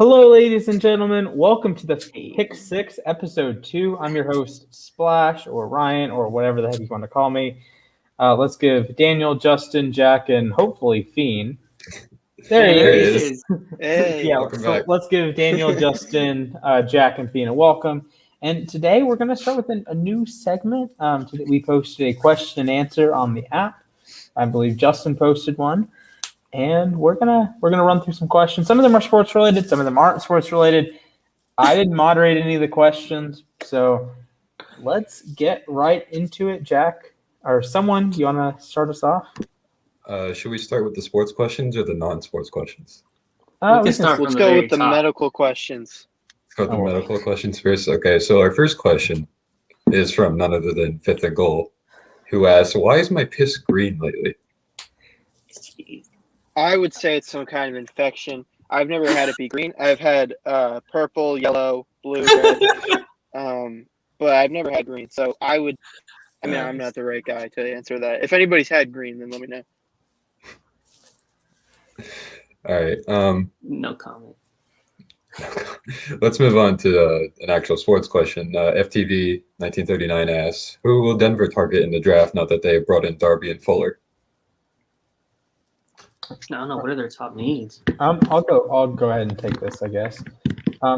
Hello, ladies and gentlemen. Welcome to the Pick 6, Episode 2. I'm your host, Splash, or Ryan, or whatever the heck you want to call me. Let's give Daniel, Justin, Jack, and hopefully Fiend. There he is. Hey, yeah, so let's give Daniel, Justin, Jack, and Fiend a welcome. And today we're going to start with a new segment. We posted a question and answer on the app. I believe Justin posted one. And we're gonna run through some questions. Some of them are sports related, some of them aren't sports related. I didn't moderate any of the questions, so let's get right into it. Jack, or someone, you want to start us off? Should we start with the sports questions or the non-sports questions? Let's go with the medical questions. Let's go with the medical questions first. Okay, so our first question is from none other than Fifth and Goal, who asks, "Why is my piss green lately?" I would say it's some kind of infection. I've never had it be green. I've had purple, yellow, blue, red, but I've never had green. So I'm not the right guy to answer that. If anybody's had green, then let me know. All right. No comment. Let's move on to an actual sports question. FTV 1939 asks, "Who will Denver target in the draft now that they have brought in Darby and Fuller?" I don't know. What are their top needs? I'll go ahead and take this, I guess.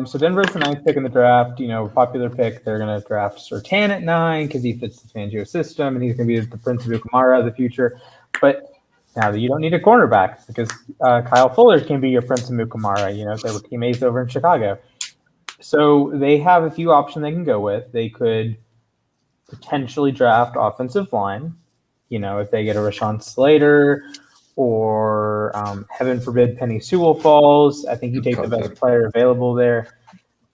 So Denver's the 9th pick in the draft. Popular pick. They're going to draft Surtain at 9 because he fits the Fangio system and he's going to be the Prince of Ukamara of the future. But now you don't need a cornerback because Kyle Fuller can be your Prince of Ukamara. They were teammates over in Chicago. So they have a few options they can go with. They could potentially draft offensive line. If they get a Rashawn Slater. Or heaven forbid Penny Sewell falls. I think you take the best player available there.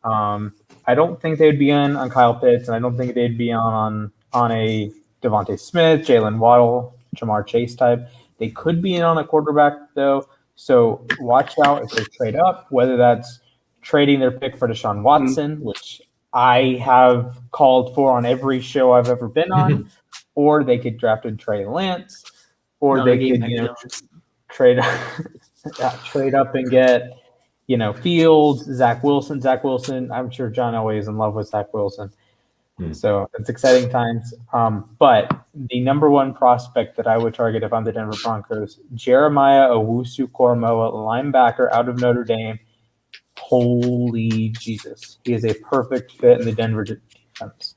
I don't think they'd be on Kyle Pitts, and I don't think they'd be on a Devontae Smith, Jalen Waddle, Jamar Chase type. They could be in on a quarterback though. So watch out if they trade up, whether that's trading their pick for Deshaun Watson, which I have called for on every show I've ever been on, or they could draft a Trey Lance. Or they could, trade up and get, Fields, Zach Wilson. I'm sure John Elway is in love with Zach Wilson. So it's exciting times. But the number one prospect that I would target if I'm the Denver Broncos, Jeremiah Owusu-Koramoah, linebacker out of Notre Dame. Holy Jesus. He is a perfect fit in the Denver defense.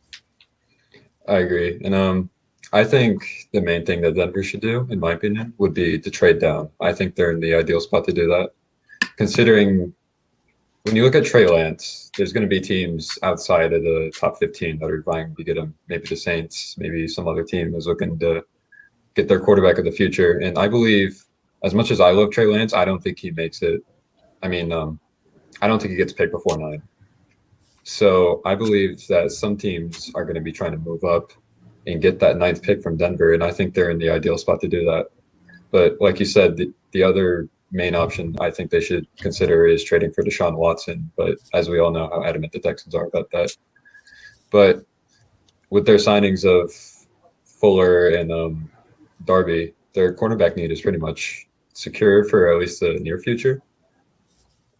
I agree. And I think the main thing that Denver should do, in my opinion, would be to trade down. I think they're in the ideal spot to do that. Considering when you look at Trey Lance, there's going to be teams outside of the top 15 that are vying to get him. Maybe the Saints, maybe some other team is looking to get their quarterback of the future. And I believe, as much as I love Trey Lance, I don't think he makes it. I don't think he gets picked before 9. So I believe that some teams are going to be trying to move up and get that 9th pick from Denver, and I think they're in the ideal spot to do that. But like you said, the other main option I think they should consider is trading for Deshaun Watson, but as we all know how adamant the Texans are about that. But with their signings of Fuller and Darby, their cornerback need is pretty much secure for at least the near future.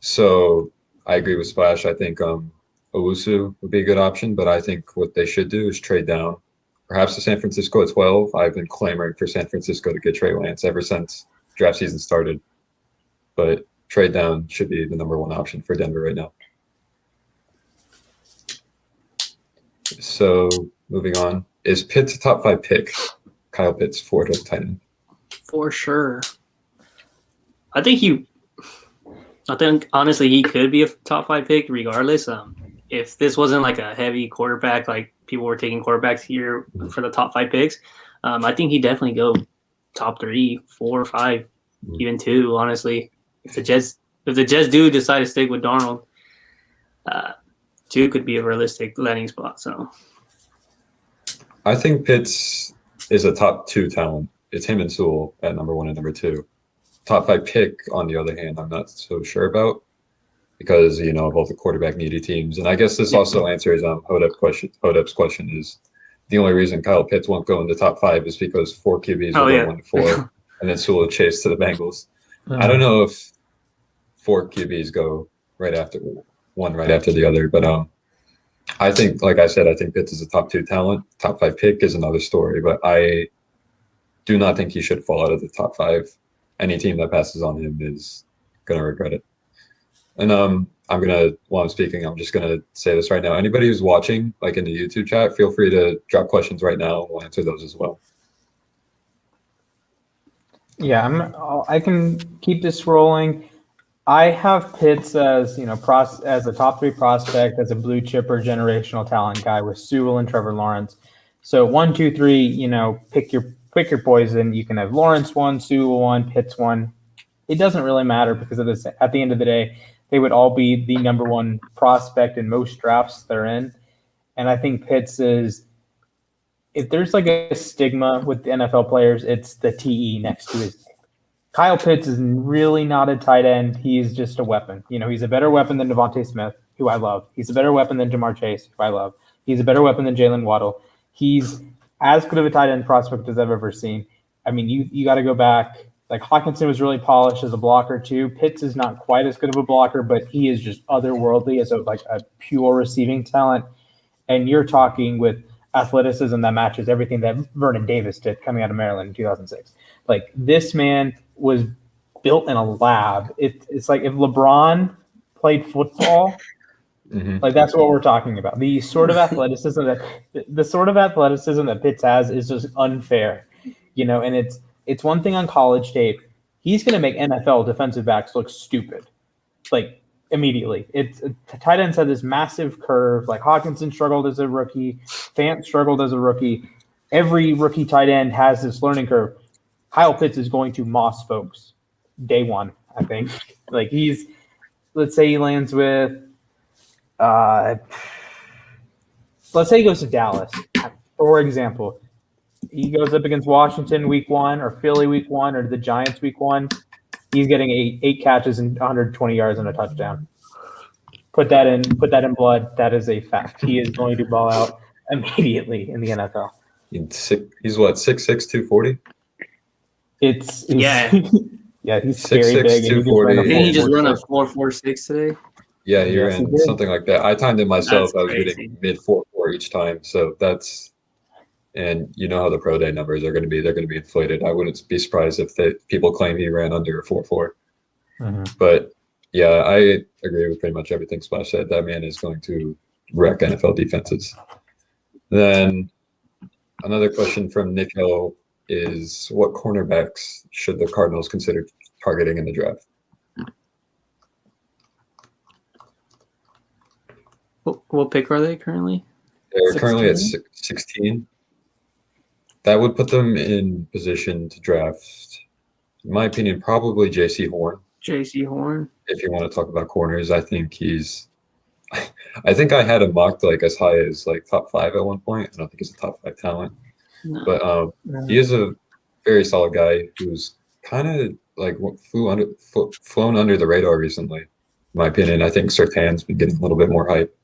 So I agree with Splash. I think Owusu would be a good option, but I think what they should do is trade down. Perhaps to San Francisco at 12. I've been clamoring for San Francisco to get Trey Lance ever since draft season started. But trade down should be the number one option for Denver right now. So moving on. Is Pitts a top 5 pick? Kyle Pitts, Florida tight end. For sure. I think honestly he could be a top 5 pick regardless. If this wasn't like a heavy quarterback, like people were taking quarterbacks here for the top 5 picks, I think he'd definitely go top 3, 4, 5, even 2. Honestly, if the Jets do decide to stick with Darnold, 2 could be a realistic landing spot. So, I think Pitts is a top 2 talent. It's him and Sewell at number 1 and number 2. Top 5 pick, on the other hand, I'm not so sure about. Because of all the quarterback needy teams, and I guess this also answers Hodep's question is the only reason Kyle Pitts won't go in the top 5 is because 4 QBs will go 1 to 4, and then Sewell Chase to the Bengals. I don't know if 4 QBs go right after the other. But I think, like I said, I think Pitts is a top 2 talent. Top 5 pick is another story, but I do not think he should fall out of the top 5. Any team that passes on him is gonna regret it. And while I'm speaking, I'm just gonna say this right now. Anybody who's watching, like in the YouTube chat, feel free to drop questions right now. We'll answer those as well. Yeah, I can keep this rolling. I have Pitts as as a top 3 prospect, as a blue chipper generational talent guy with Sewell and Trevor Lawrence. So 1, 2, 3, pick your poison. You can have Lawrence 1, Sewell 1, Pitts 1. It doesn't really matter because of this. At the end of the day, they would all be the number 1 prospect in most drafts they're in. And I think Pitts is, if there's like a stigma with the NFL players, it's the TE next to his name. Kyle Pitts is really not a tight end. He's just a weapon. He's a better weapon than Devontae Smith, who I love. He's a better weapon than Jamar Chase, who I love. He's a better weapon than Jalen Waddle. He's as good of a tight end prospect as I've ever seen. I mean, you got to go back. Like Hawkinson was really polished as a blocker too. Pitts is not quite as good of a blocker, but he is just otherworldly as a pure receiving talent. And you're talking with athleticism that matches everything that Vernon Davis did coming out of Maryland in 2006. Like this man was built in a lab. It's like if LeBron played football, like that's what we're talking about. The sort of athleticism that Pitts has is just unfair, and it's one thing on college tape. He's going to make NFL defensive backs look stupid, like immediately. Tight ends have this massive curve. Like Hawkinson struggled as a rookie, Fant struggled as a rookie. Every rookie tight end has this learning curve. Kyle Pitts is going to moss folks day 1, I think. Like let's say he lands with, let's say he goes to Dallas, for example. He goes up against Washington week 1 or Philly week 1 or the Giants week 1. He's getting eight catches and 120 yards and a touchdown. Put that in blood. That is a fact. He is going to ball out immediately in the NFL. He's what, 6'6", 240? Yeah, he's scary 6'6", big. 240. Didn't he just run a 4.46 today? Yeah, he ran something like that. I timed it myself. That's I was crazy. getting mid 4.4 each time. So and you know how the pro day numbers are going to be. They're going to be inflated. I wouldn't be surprised if people claim he ran under a 4.4. But yeah, I agree with pretty much everything Splash said. That man is going to wreck NFL defenses. Then another question from Nick Hill is, what cornerbacks should the Cardinals consider targeting in the draft? What pick are they currently? They're currently at 16. That would put them in position to draft, in my opinion, probably J.C. Horn. J.C. Horn. If you want to talk about corners, I think I think I had him mocked like as high as like top 5 at one point. I don't think he's a top 5 talent. No. But he is a very solid guy who's kind of like flown under the radar recently, in my opinion. I think Surtain's been getting a little bit more hype.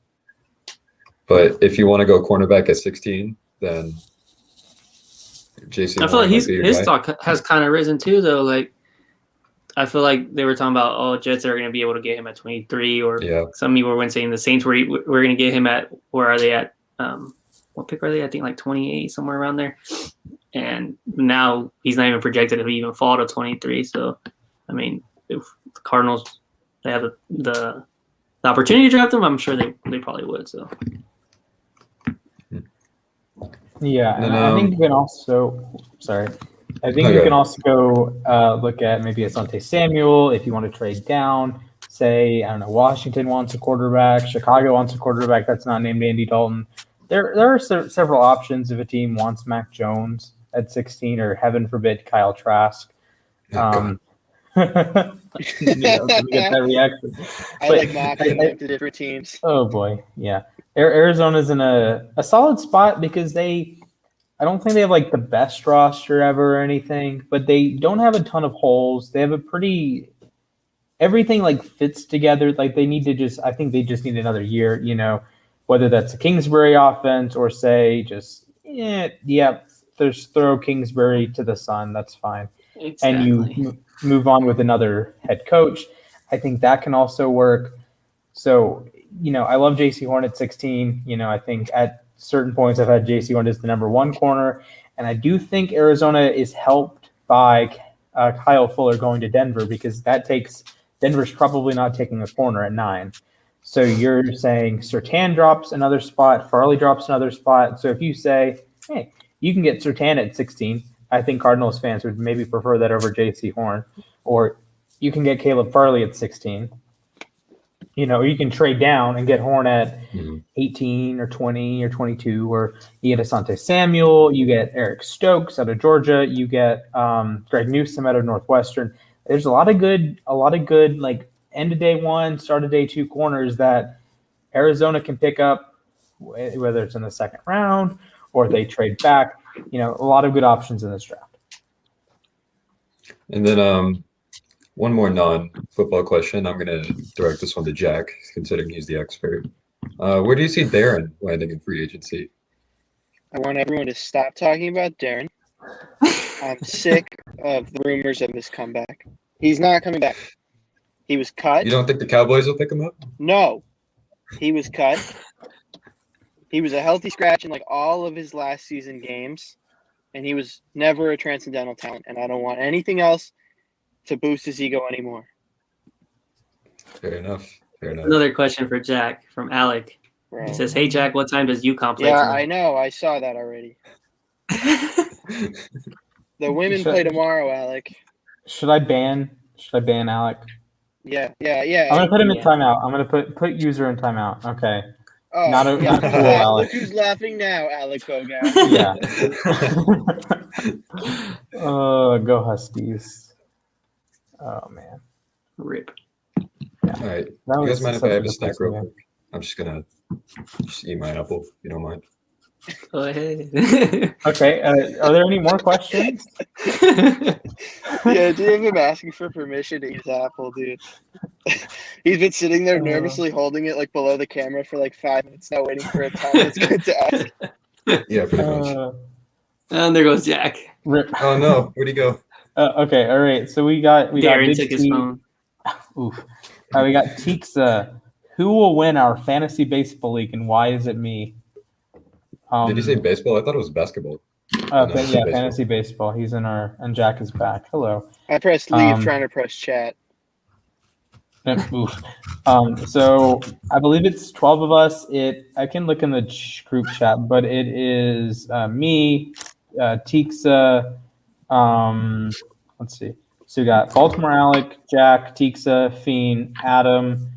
But if you want to go cornerback at 16, then JC. I feel like his stock has kind of risen too, though. Like, I feel like they were talking about, Jets are going to be able to get him at 23, or some people were saying the Saints were going to get him at, where are they at? What pick are they? I think like 28, somewhere around there. And now he's not even projected to even fall to 23. So, I mean, if the Cardinals, they have the opportunity to draft him, I'm sure they probably would. So. Yeah, and I think you can also you can also go look at maybe Asante Samuel if you want to trade down. Say, I don't know, Washington wants a quarterback, Chicago wants a quarterback that's not named Andy Dalton. There are several options if a team wants Mac Jones at 16, or heaven forbid Kyle Trask. Get that reaction. I like mocking them to different teams. Oh boy, yeah. Arizona's in a solid spot because I don't think they have like the best roster ever or anything, but they don't have a ton of holes. They have everything like fits together. Like I think they just need another year, whether that's a Kingsbury offense or say just, throw Kingsbury to the sun. That's fine. Exactly. And you move on with another head coach. I think that can also work. So, I love JC Horn at 16. I think at certain points I've had JC Horn as the number one corner. And I do think Arizona is helped by Kyle Fuller going to Denver, because Denver's probably not taking a corner at 9. So you're saying Surtain drops another spot, Farley drops another spot. So if you say, hey, you can get Surtain at 16, I think Cardinals fans would maybe prefer that over JC Horn. Or you can get Caleb Farley at 16. You can trade down and get Horn at 18 or 20 or 22, or you get Asante Samuel, you get Eric Stokes out of Georgia, you get Greg Newsome out of Northwestern. There's a lot of good like end of day one, start of day two corners that Arizona can pick up, whether it's in the second round or they trade back. A lot of good options in this draft. And then one more non-football question. I'm going to direct this one to Jack, considering he's the expert. Where do you see Darren landing in free agency? I want everyone to stop talking about Darren. I'm sick of the rumors of his comeback. He's not coming back. He was cut. You don't think the Cowboys will pick him up? No. He was cut. He was a healthy scratch in like all of his last season games, and he was never a transcendental talent, and I don't want anything else to boost his ego anymore. Fair enough. Another question for Jack from Alec. Bro. He says, "Hey Jack, what time does UConn play?" Yeah, tonight?" I know. I saw that already. The women play tomorrow, Alec. Should I ban Alec? Yeah. I'm gonna put him in timeout. I'm gonna put user in timeout. Okay. Oh, Not yeah. cool, Alec. Look who's laughing now, Alec Bogan. Yeah. Oh, go Huskies. Oh man. Rip. Yeah. All right. That You was guys mind if such I a have a good snack question, real quick? I'm just going to eat my apple, if you don't mind. Go ahead. Okay. Are there any more questions? Yeah, dude, him asking for permission to eat his apple, dude. He's been sitting there nervously holding it like below the camera for like 5 minutes now, waiting for a time that's good to ask. Yeah, pretty much. And there goes Jack. Rip. Oh, no. Where'd he go? Okay. All right. So we got Darren Big took his T. phone. Oof. We got Teeksa. Who will win our fantasy baseball league, and why is it me? Did you say baseball? I thought it was basketball. Yeah, baseball. fantasy baseball. He's in and Jack is back. Hello. I pressed leave trying to press chat. Oof. So I believe it's 12 of us. I can look in the group chat, but it is me, Teeksa. Let's see. So we got Baltimore Alec, Jack, Teeksa, Fiend, Adam,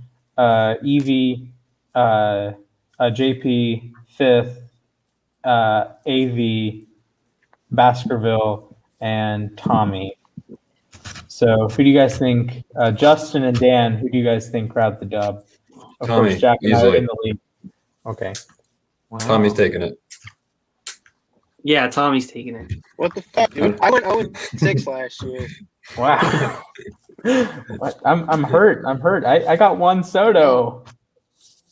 Evie, JP, Fifth, AV, Baskerville, and Tommy. So who do you guys think? Justin and Dan, who do you guys think grabbed the dub? Of Tommy, course, Jack and I are easily. in the league. Okay. Wow. Tommy's taking it. Yeah, Tommy's taking it. What the fuck, dude? I went 0-6 last year. Wow. What? I'm hurt. I got one Soto.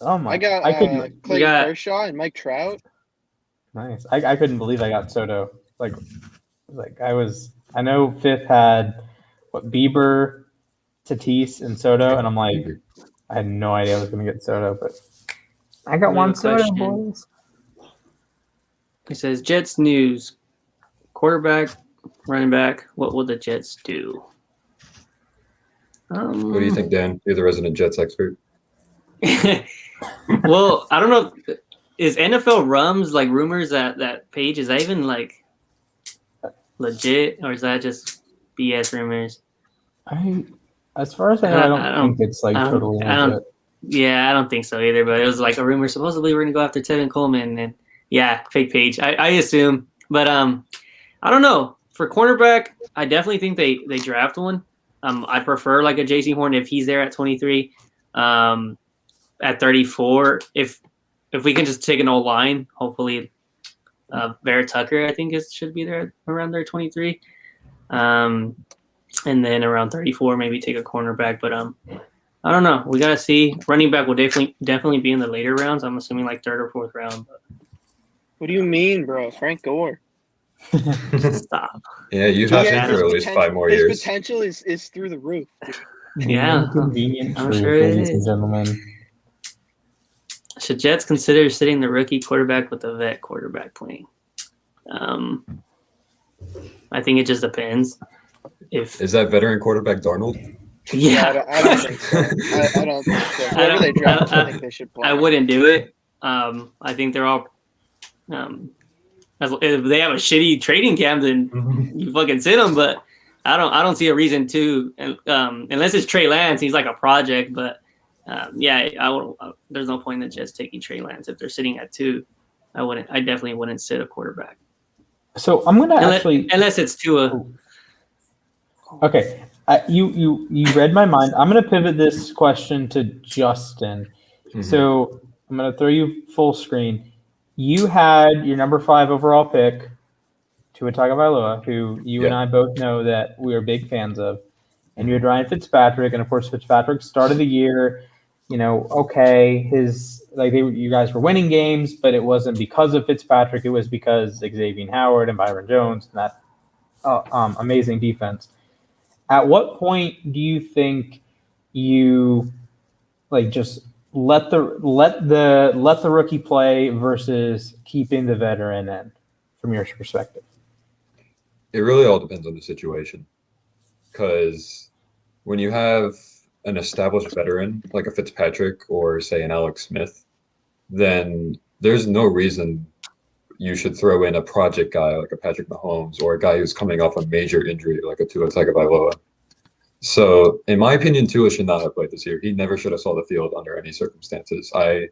Oh my! I got couldn't. Clayton got- Kershaw and Mike Trout. Nice. I couldn't believe I got Soto. Like I know Fifth had Bieber, Tatis, and Soto, and I'm like, I had no idea I was going to get Soto, but I got one Soto, question. boys. He says, Jets news. Quarterback, running back, what will the Jets do? What do you think, Dan? You're the resident Jets expert. Well, I don't know. Is NFL Rums like rumors that page? Is that even like legit, or is that just BS rumors? As far as I know, I don't think it's like totally legit. Yeah, I don't think so either. But it was like a rumor. Supposedly we're gonna go after Tevin Coleman, and yeah, fake page. I assume, but I don't know. For cornerback, I definitely think they draft one. I prefer like a JC Horn if he's there at 23. At 34, if we can just take an old line, hopefully Vera Tucker, I think should be there around there 23. And then around 34, maybe take a cornerback. But I don't know. We gotta see. Running back will definitely be in the later rounds. I'm assuming like third or fourth round. But What do you mean, bro? Frank Gore. stop. Yeah, you have him for at least 5 more his years. potential is through the roof. Dude. Yeah, Convenient I'm truth, sure it ladies and is. gentlemen. should Jets consider sitting the rookie quarterback with the vet quarterback playing? I think it just depends. Is that veteran quarterback Darnold? Yeah, I don't think so. I don't think so. Whoever they draft, I think they should play. I wouldn't do it. I think they're all. If they have a shitty trading camp, then you fucking sit them. But I don't see a reason to, unless it's Trey Lance. He's like a project, but there's no point in just taking Trey Lance if they're sitting at 2. I definitely wouldn't sit a quarterback. So I'm gonna unless it's Tua. Okay, you read my mind. I'm gonna pivot this question to Justin. Mm-hmm. So I'm gonna throw you full screen. You had your number 5 overall pick, Tua Tagovailoa, who you and I both know that we are big fans of, and you had Ryan Fitzpatrick, and of course Fitzpatrick started the year. Okay, you guys were winning games, but it wasn't because of Fitzpatrick. It was because Xavier Howard and Byron Jones and that amazing defense. At what point do you think you just let the rookie play versus keeping the veteran in, from your perspective? It really all depends on the situation, because when you have an established veteran like a Fitzpatrick or say an Alex Smith, then there's no reason you should throw in a project guy like a Patrick Mahomes or a guy who's coming off a major injury like a Tua Tagovailoa. So in my opinion, Tua should not have played this year. He never should have saw the field under any circumstances. I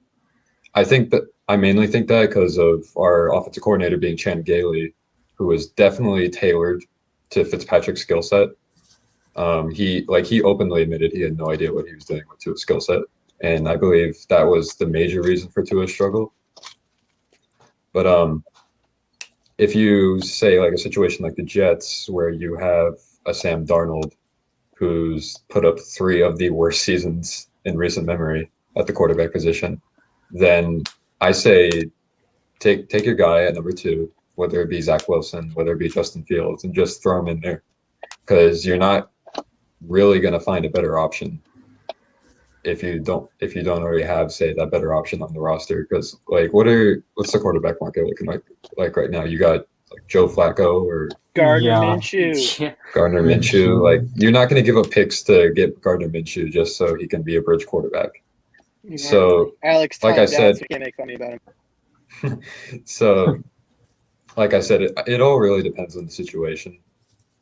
mainly think that because of our offensive coordinator being Chan Gailey, who was definitely tailored to Fitzpatrick's skill set. He openly admitted he had no idea what he was doing with Tua's skill set, and I believe that was the major reason for Tua's struggle. But if you say like a situation like the Jets, where you have a Sam Darnold who's put up 3 of the worst seasons in recent memory at the quarterback position, then I say take your guy at number 2, whether it be Zach Wilson, whether it be Justin Fields, and just throw him in there, because you're not really going to find a better option if you don't already have, say, that better option on the roster. Because what's the quarterback market looking like right now? You got like Joe Flacco or Gardner Minshew. Gardner Minshew. Like, you're not going to give up picks to get Gardner Minshew just so he can be a bridge quarterback. Exactly. So, Alex, like I said, so you can't make fun about him. So, like I said, it all really depends on the situation.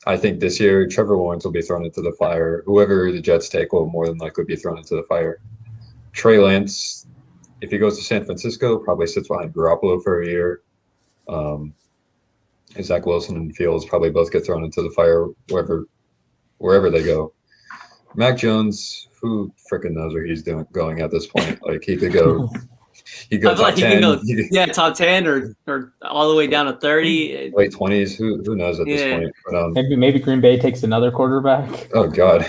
I think this year Trevor Lawrence will be thrown into the fire. Whoever the Jets take will more than likely be thrown into the fire. Trey Lance, if he goes to San Francisco, probably sits behind Garoppolo for a year. Zach Wilson and Fields probably both get thrown into the fire wherever they go. Mac Jones, who freaking knows where he's going at this point? Like, he could go. He goes top 10. Top 10 or all the way down to 30. Late 20s. Who knows at this point? But, maybe Green Bay takes another quarterback. Oh God,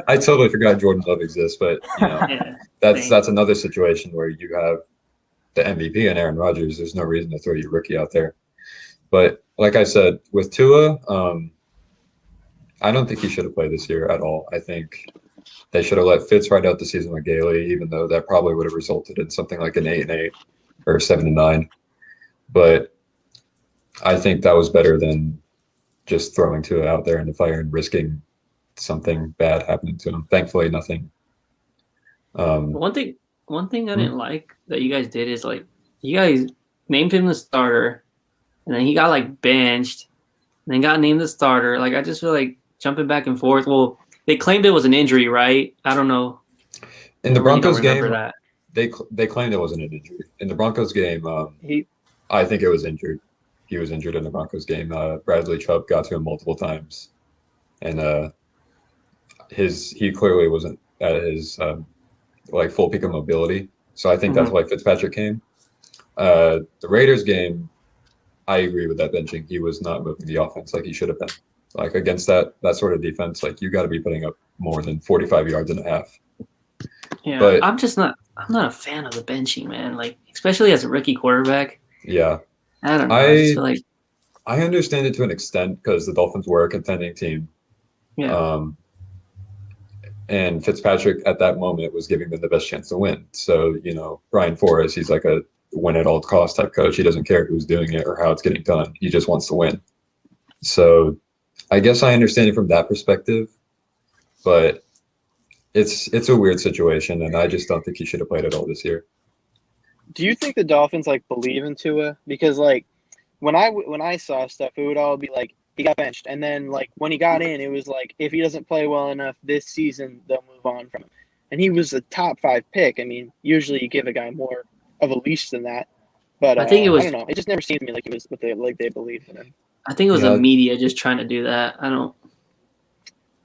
I totally forgot Jordan Love exists. But that's another situation where you have the MVP and Aaron Rodgers. There's no reason to throw your rookie out there. But like I said, with Tua, I don't think he should have played this year at all. I think they should have let Fitz ride out the season with Gailey, even though that probably would have resulted in something like an 8-8 or 7-9. But I think that was better than just throwing Tua out there in the fire and risking something bad happening to him. Thankfully, nothing. One thing I didn't like that you guys did is, like, you guys named him the starter, and then he got like benched, and then got named the starter. Like, I just feel like jumping back and forth. Well, they claimed it was an injury, right? I don't know. In the Broncos game, they claimed it wasn't an injury. In the Broncos game, I think it was injured. He was injured in the Broncos game. Bradley Chubb got to him multiple times, and he clearly wasn't at his full peak of mobility. So I think that's why Fitzpatrick came. The Raiders game, I agree with that benching. He was not moving the offense like he should have been. Like, against that sort of defense, like, you got to be putting up more than 45 yards and a half. Yeah, but I'm not a fan of the benching, man. Like, especially as a rookie quarterback. Yeah. I don't know. I just feel like I understand it to an extent because the Dolphins were a contending team. Yeah. And Fitzpatrick at that moment was giving them the best chance to win. So, Brian Flores, he's like a win at all cost type coach. He doesn't care who's doing it or how it's getting done. He just wants to win. So I guess I understand it from that perspective, but it's a weird situation, and I just don't think he should have played at all this year. Do you think the Dolphins believe in Tua? Because when I saw stuff, it would all be he got benched, and then when he got in, it was if he doesn't play well enough this season, they'll move on from him. And he was a top 5 pick. I mean, usually you give a guy more of a leash than that, but I think it was. I don't know. It just never seemed to me like it was what they believed in him. I think it was the media just trying to do that. I don't.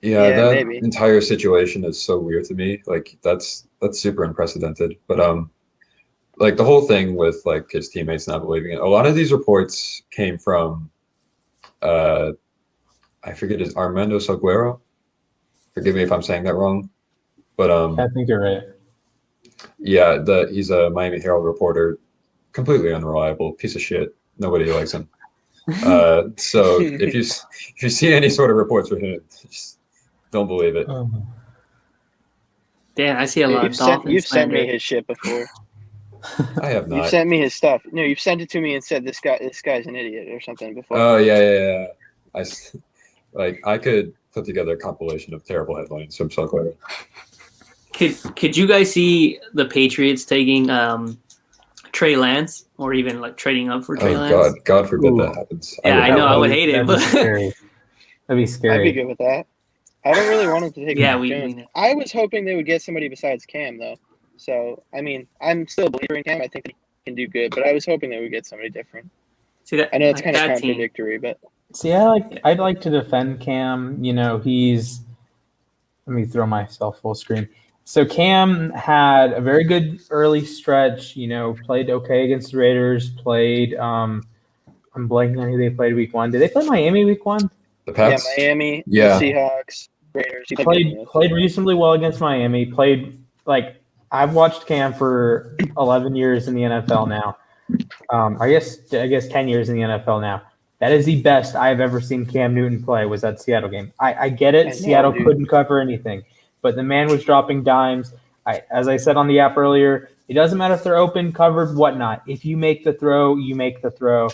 Yeah, that maybe. entire situation is so weird to me. That's super unprecedented. But the whole thing with his teammates not believing it. A lot of these reports came from I forget his Armando Salguero. Forgive me if I'm saying that wrong. But I think you're right. Yeah, he's a Miami Herald reporter, completely unreliable, piece of shit. Nobody likes him. So if you see any sort of reports from him, just don't believe it. Dan, I see a lot of Dolphins. You've sent me his shit before. I have not. You've sent me his stuff. No, you've sent it to me and said this guy's an idiot or something before. Oh yeah. I could put together a compilation of terrible headlines from Salguero. Could you guys see the Patriots taking Trey Lance or even trading up for Trey Lance? God forbid that happens. Yeah, I know. I would hate it, but that'd be scary. I'd be good with that. I don't really want him to take Yeah, Jones. I was hoping they would get somebody besides Cam though. So I mean, I'm still a believer in Cam. I think he can do good, but I was hoping they would get somebody different. See that? I know it's kind of contradictory, but see, I'd like to defend Cam. Let me throw myself full screen. So Cam had a very good early stretch, played okay against the Raiders, played I'm blanking on who they played week 1. Did they play Miami week 1? The Pats? Yeah, Miami, yeah. The Seahawks, Raiders. He played reasonably well against Miami, played I've watched Cam for 11 years in the NFL now. I guess 10 years in the NFL now. That is the best I've ever seen Cam Newton play was that Seattle game. I get it. Seattle couldn't cover anything. But the man was dropping dimes. As I said on the app earlier, it doesn't matter if they're open, covered, whatnot. If you make the throw, you make the throw.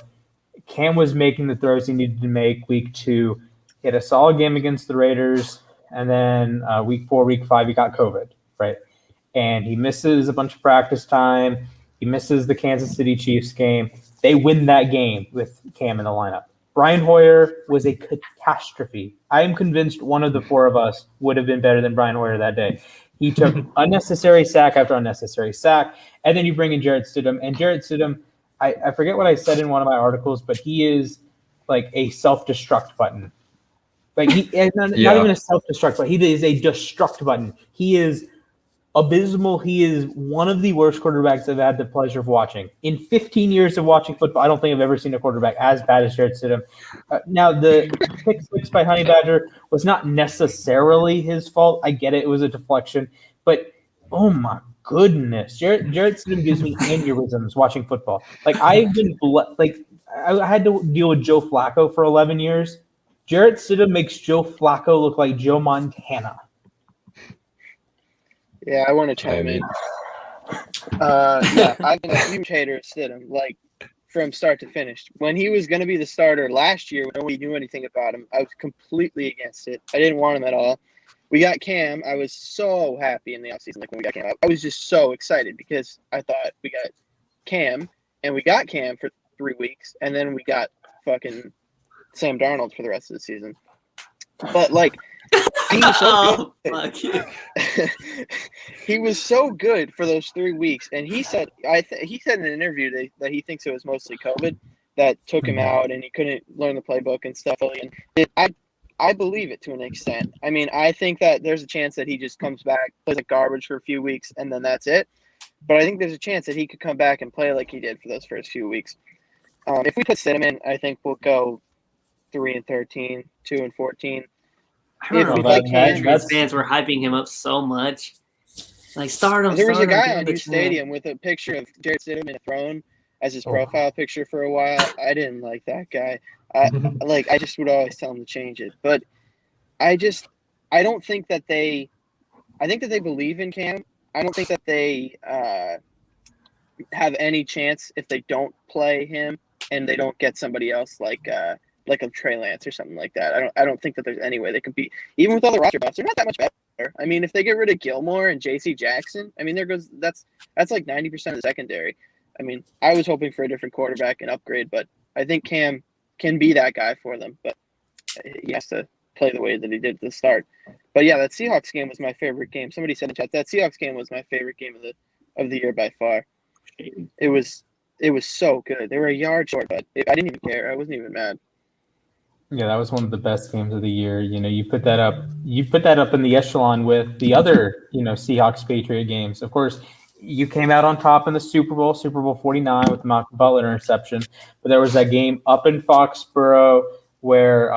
Cam was making the throws he needed to make week 2. He had a solid game against the Raiders. And then week 4, week 5, he got COVID, right? And he misses a bunch of practice time. He misses the Kansas City Chiefs game. They win that game with Cam in the lineup. Brian Hoyer was a catastrophe. I am convinced one of the 4 of us would have been better than Brian Hoyer that day. He took unnecessary sack after unnecessary sack, and then you bring in Jarrett Stidham. And Jarrett Stidham, I forget what I said in one of my articles, but he is like a self-destruct button. Not even a self-destruct, but he is a destruct button. He is abysmal. He is one of the worst quarterbacks I've had the pleasure of watching. In 15 years of watching football, I don't think I've ever seen a quarterback as bad as Jarrett Stidham. Now, the pick 6 by Honey Badger was not necessarily his fault. I get it. It was a deflection. But, oh, my goodness. Jarrett Stidham gives me aneurysms watching football. I've been I had to deal with Joe Flacco for 11 years. Jarrett Stidham makes Joe Flacco look like Joe Montana. Yeah, I want to chime in. Yeah, I've been a huge hater of Stidham, from start to finish. When he was going to be the starter last year, when nobody knew anything about him, I was completely against it. I didn't want him at all. We got Cam. I was so happy in the offseason, when we got Cam. I was just so excited because I thought we got Cam, and we got Cam for 3 weeks, and then we got fucking Sam Darnold for the rest of the season. But, he was so good. He was so good for those 3 weeks, and he said he said in an interview that he thinks it was mostly COVID that took him out, and he couldn't learn the playbook and stuff. And I believe it to an extent. I mean, I think that there's a chance that he just comes back, plays like garbage for a few weeks, and then that's it. But I think there's a chance that he could come back and play like he did for those first few weeks. If we put Stidham in, I think we'll go 3-13, 2-14. I don't know. Patriots fans were hyping him up so much. Start him. There was a guy on Hughes Stadium with a picture of Jarrett Stidham in a throne as his profile picture for a while. I didn't like that guy. I just would always tell him to change it. But I don't think that they I think that they believe in Cam. I don't think that they have any chance if they don't play him and they don't get somebody else like a Trey Lance or something like that. I don't think that there's any way they compete. Even with all the roster buffs, they're not that much better. I mean, if they get rid of Gilmore and J.C. Jackson, I mean, that's like 90% of the secondary. I mean, I was hoping for a different quarterback and upgrade, but I think Cam can be that guy for them. But he has to play the way that he did at the start. But yeah, that Seahawks game was my favorite game. Somebody said in chat that Seahawks game was my favorite game of the year by far. It was so good. They were a yard short, but I didn't even care. I wasn't even mad. Yeah, that was one of the best games of the year. You know, you put that up in the echelon with the other, Seahawks Patriot games. Of course, you came out on top in the Super Bowl 49 with the Malcolm Butler interception. But there was that game up in Foxborough where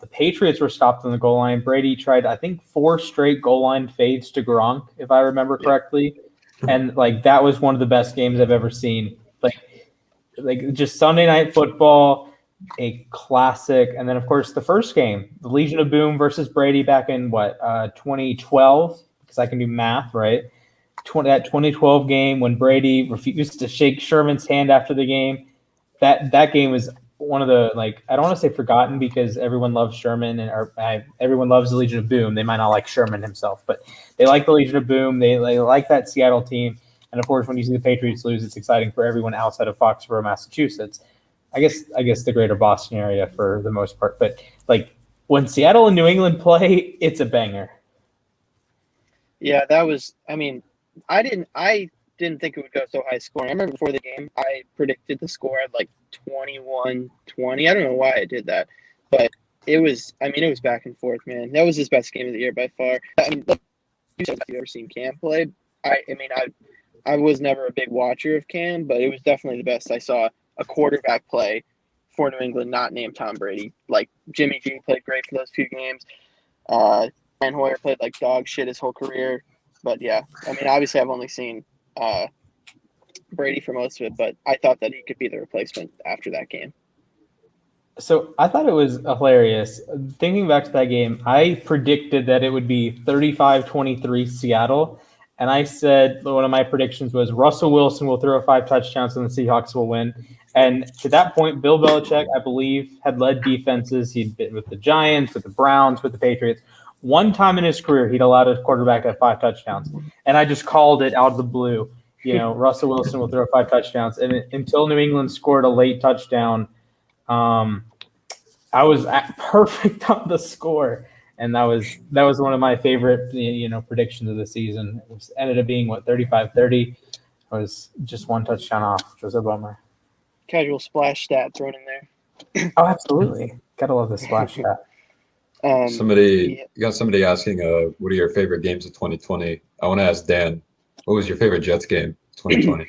the Patriots were stopped on the goal line. Brady tried, I think, 4 straight goal line fades to Gronk, if I remember correctly. And that was one of the best games I've ever seen. Like just Sunday Night Football, a classic. And then, of course, the first game, the Legion of Boom versus Brady back in 2012, because I can do math, right? That 2012 game when Brady refused to shake Sherman's hand after the game. That game was one of the, I don't want to say forgotten because everyone loves Sherman and everyone loves the Legion of Boom. They might not like Sherman himself, but they like the Legion of Boom. They like that Seattle team. And of course, when you see the Patriots lose, it's exciting for everyone outside of Foxborough, Massachusetts. I guess the greater Boston area for the most part. But when Seattle and New England play, it's a banger. Yeah, that was. I mean, I didn't think it would go so high scoring. I remember before the game, I predicted the score at 21-20. I don't know why I did that, but it was back and forth, man. That was his best game of the year by far. I mean, you said you've ever seen Cam play. I was never a big watcher of Cam, but it was definitely the best I saw a quarterback play for New England, not named Tom Brady. Jimmy G played great for those 2 games. Brian Hoyer played like dog shit his whole career. But yeah, I mean, obviously I've only seen Brady for most of it, but I thought that he could be the replacement after that game. So I thought it was hilarious. Thinking back to that game, I predicted that it would be 35-23 Seattle. And I said one of my predictions was Russell Wilson will throw 5 touchdowns and the Seahawks will win. And to that point, Bill Belichick, I believe, had led defenses. He'd been with the Giants, with the Browns, with the Patriots. One time in his career, he'd allowed a quarterback to have 5 touchdowns. And I just called it out of the blue. Russell Wilson will throw 5 touchdowns. And until New England scored a late touchdown, I was perfect on the score. And that was one of my favorite, predictions of the season. It ended up being 35-30. It was just 1 touchdown off, which was a bummer. Casual splash stat thrown in there. Oh, absolutely. Gotta love the splash stat. You got somebody asking, what are your favorite games of 2020? I want to ask Dan, what was your favorite Jets game 2020?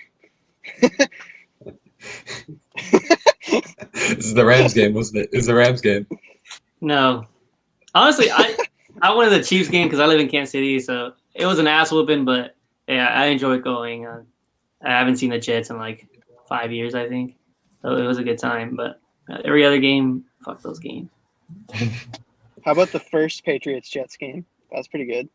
This is the Rams game, wasn't it? It was the Rams game. No. Honestly, I wanted the Chiefs game because I live in Kansas City, so it was an ass whooping, but yeah, I enjoyed going. I haven't seen the Jets in 5 years, I think. So it was a good time, but every other game, fuck those games. How about the first Patriots-Jets game? That was pretty good.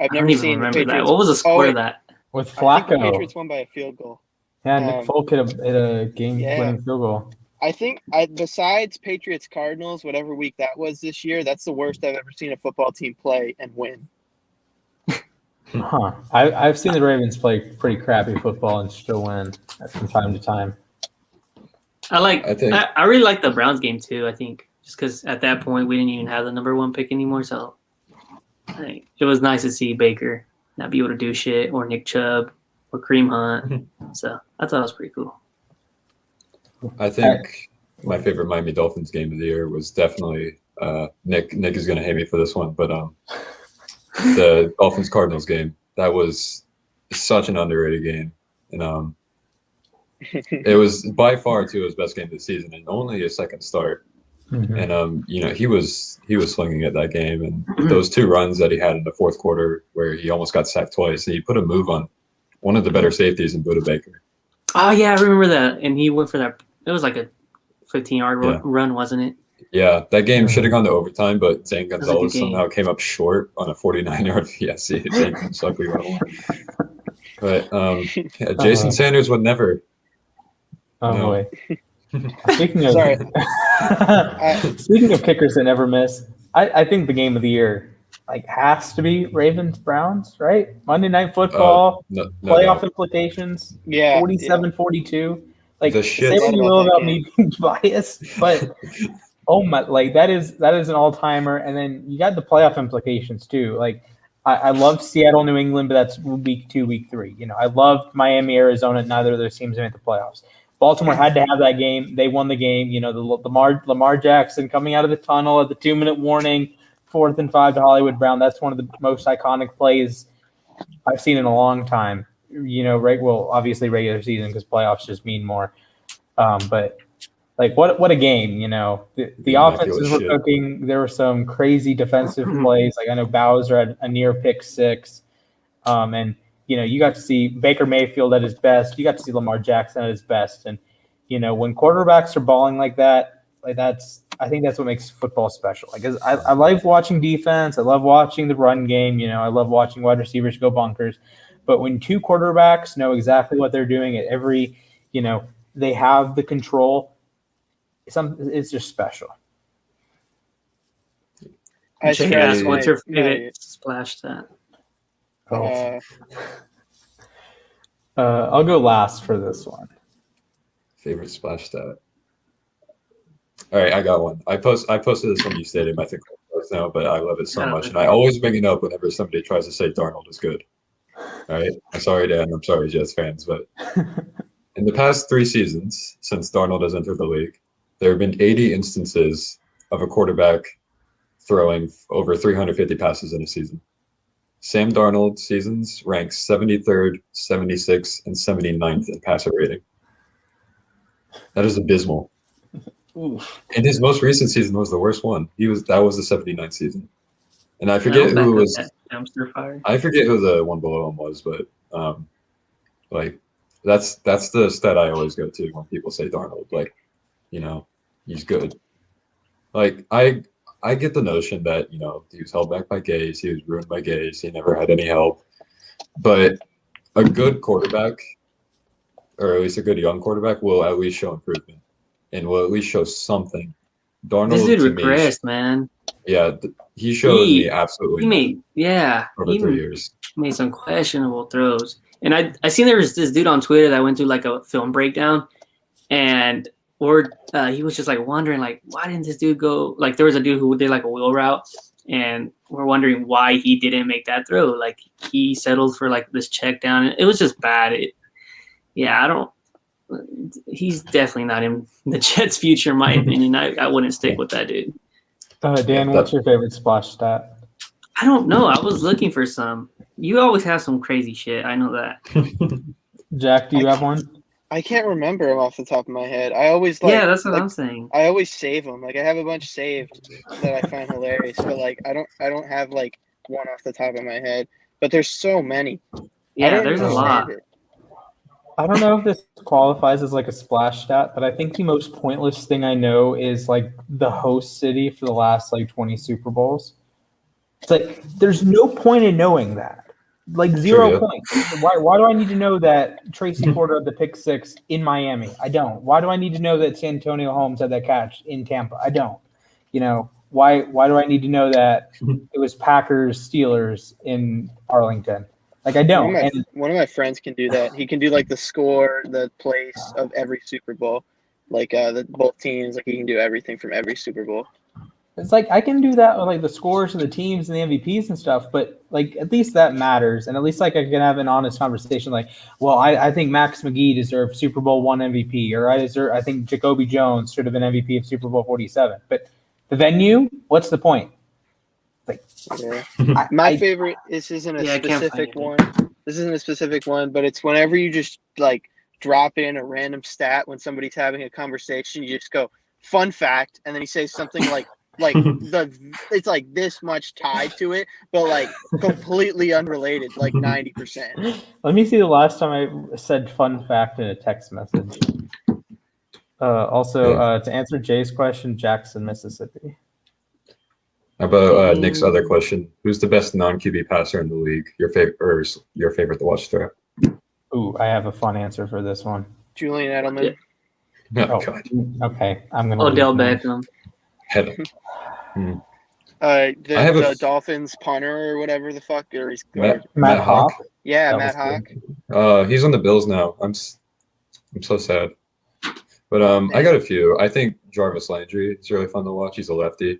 I don't even remember that. What was the score of that? With Flacco. I think the Patriots won by a field goal. Yeah, Nick Folk hit a game-winning field goal. I think besides Patriots-Cardinals, whatever week that was this year, that's the worst I've ever seen a football team play and win. Huh. I've seen the Ravens play pretty crappy football and still win from time to time. I really like the Browns game too, I think. Just because at that point we didn't even have the number 1 pick anymore, so it was nice to see Baker not be able to do shit, or Nick Chubb, or Kareem Hunt. So I thought it was pretty cool. I think my favorite Miami Dolphins game of the year was definitely Nick is going to hate me for this one, but the Dolphins Cardinals game. That was such an underrated game, and it was by far too his best game of the season, and only a second start. Mm-hmm. And he was swinging at that game, and those 2 runs that he had in the fourth quarter where he almost got sacked twice. He put a move on one of the better safeties in Buda Baker. Oh yeah, I remember that. And he went for that. It was like a 15-yard run, wasn't it? Yeah, that game should have gone to overtime, but Zane was a good Gonzalez game. somehow came up short on a 49-yard VSC. Zane sucked. We won. But yeah, Jason Sanders would never. Oh No. boy. Speaking of Sorry. speaking of kickers that never miss, I think the game of the year has to be Ravens Browns, right? Monday Night Football, No playoff doubt. implications, Yeah. 47-42. Like, The say shits. what you Forgot will about about that me being biased, but oh my, like that is an all timer. And then you got the playoff implications too. Like I love Seattle, New England, but that's week 2, week 3. I loved Miami, Arizona. Neither of those teams made the playoffs. Baltimore had to have that game. They won the game. The Lamar Jackson coming out of the tunnel at the 2-minute warning, 4th and 5 to Hollywood Brown. That's one of the most iconic plays I've seen in a long time. Well, obviously regular season because playoffs just mean more. But like what a game. The offenses were cooking. There were some crazy defensive plays. Like I know Bowser had a near pick 6, and you got to see Baker Mayfield at his best. You got to see Lamar Jackson at his best. And, when quarterbacks are balling like that, I think that's what makes football special. Like, I like watching defense. I love watching the run game. I love watching wide receivers go bonkers. But when 2 quarterbacks know exactly what they're doing at every, they have the control, it's just special. I Jay should asked, what's your say- favorite splash stat? I'll go last for this one. Favorite splash stat. All right, I got one. I posted this on you stadium, I think now, but I love it so much. And I always bring it up whenever somebody tries to say Darnold is good. All right. I'm sorry, Dan. I'm sorry, Jets fans, but in the past 3 seasons, since Darnold has entered the league, there have been 80 instances of a quarterback throwing over 350 passes in a season. Sam Darnold seasons ranks 73rd, 76th, and 79th in passer rating. That is abysmal. Oof. And his most recent season was the worst one. That was the 79th season. And I forget who was dumpster fire. I forget who the one below him was, but that's the stat I always go to when people say Darnold. He's good. Like I get the notion that, he was held back by Gase, he was ruined by Gase, he never had any help. But a good quarterback, or at least a good young quarterback, will at least show improvement and will at least show something. Darnold, this dude regressed, man. Yeah, he showed me absolutely. He made over 3 years. Made some questionable throws, and I seen there was this dude on Twitter that went through like a film breakdown, and he was just like wondering like why didn't this dude go, like there was a dude who did like a wheel route, and we're wondering why he didn't make that throw. Like he settled for like this check down. It was just bad. He's definitely not in the Jets' future, in my opinion. I wouldn't stick with that dude. Dan, what's your favorite splash stat? I don't know. I was looking for some. You always have some crazy shit. I know that. Jack, do you have one? I can't remember them off the top of my head. I always that's what I'm saying. I always save them. Like I have a bunch saved that I find hilarious, but like I don't have like one off the top of my head. But there's so many. Yeah, there's a lot. I don't know if this qualifies as like a splash stat, but I think the most pointless thing I know is like the host city for the last like 20 Super Bowls. It's like there's no point in knowing that. Like 0 points. Why do I need to know that Tracy Porter had the pick 6 in Miami? I don't. Why do I need to know that Santonio Holmes had that catch in Tampa? I don't. Why do I need to know that it was Packers Steelers in Arlington? Like I don't. One of my friends can do that. He can do like the score, the place of every Super Bowl, like both teams. Like he can do everything from every Super Bowl. It's like I can do that with like the scores of the teams and the MVPs and stuff, but like at least that matters, and at least like I can have an honest conversation. Like, well, I think Max McGee deserved Super Bowl 1 MVP, or I think Jacoby Jones should have been MVP of Super Bowl 47. But the venue, what's the point? Like, my favorite. This isn't a specific one. This isn't a specific one, but it's whenever you just like drop in a random stat when somebody's having a conversation. You just go fun fact, and then you say something like it's like this much tied to it, but like completely unrelated, like 90%. Let me see the last time I said fun fact in a text message. Also, to answer Jay's question, Jackson, Mississippi. How about Nick's other question? Who's the best non-QB passer in the league? Your favorite to watch throw? Ooh, I have a fun answer for this one. Julian Edelman. Oh, Oh, God. okay. I'm gonna. Odell leave him. Beckham. Head. Hmm. The Dolphins punter or whatever the fuck. Matt Hawk. Yeah, That Matt was Hawk. good. He's on the Bills now. I'm so sad. But I got a few. I think Jarvis Landry is really fun to watch. He's a lefty.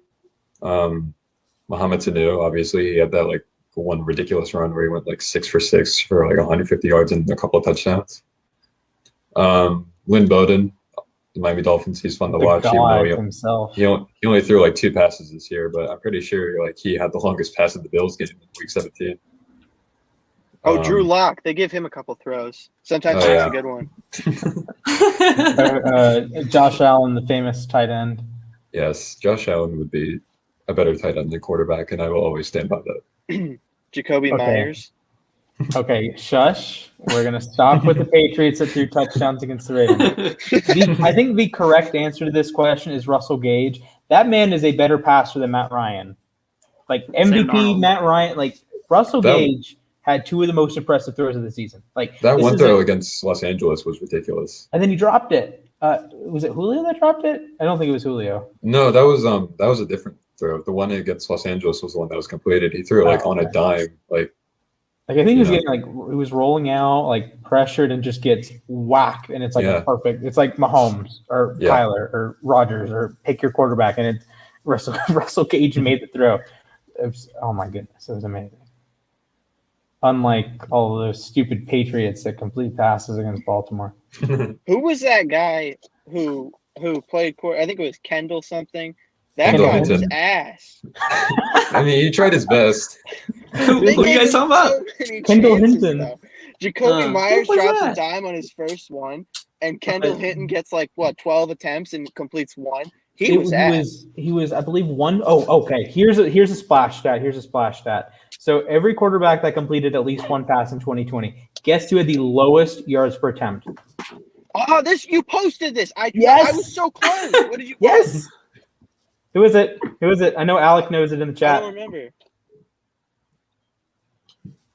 Mohamed Sanu, obviously, he had that like one ridiculous run where he went like 6 for 6 for like 150 yards and a couple of touchdowns. Lynn Bowden, the Miami Dolphins, he's fun to The watch. Even though god himself. he only threw like 2 passes this year, but I'm pretty sure like he had the longest pass of the Bills game in Week 17. Drew Lock. They give him a couple throws. Sometimes Oh, it's yeah. a good one. Josh Allen, the famous tight end. Yes, Josh Allen would be a better tight end than quarterback, and I will always stand by that. Jacoby Okay. Myers. Okay, shush. We're gonna stop with the Patriots that threw touchdowns against the Ravens. I think the correct answer to this question is Russell Gage. That man is a better passer than Matt Ryan. Like MVP Darnold. Matt Ryan, like Russell That- Gage had 2 of the most impressive throws of the season. Like That this one is throw against Los Angeles was ridiculous. and then he dropped it. Was it Julio that dropped it? I don't think it was Julio. No, that was a different throw. The one against Los Angeles was the one that was completed. He threw it like on a dime. Like I think he was Yeah. getting like he was rolling out like pressured and just gets whacked and it's like Yeah. a perfect. It's like Mahomes or Yeah. Kyler or Rodgers or pick your quarterback and it's Russell Gage made the throw. Oh my goodness, it was amazing. Unlike all of those stupid Patriots that complete passes against Baltimore. Who was that guy who played court? I think it was Kendall something. That Kendall guy was Hinton. ass. I mean, he tried his best. Who They you gave guys him talking about? so many Kendall chances, Hinton. though. Jacoby Myers who was drops that? a dime on his first one, and Kendall Hinton gets like 12 attempts and completes one. He was ass. He was, I believe, one. Oh, okay. Here's a splash stat. So every quarterback that completed at least one pass in 2020, guess who had the lowest yards per attempt? Oh, you posted this. I was so close. What did you? Yes. Who is it? I know Alec knows it in the I chat. don't remember.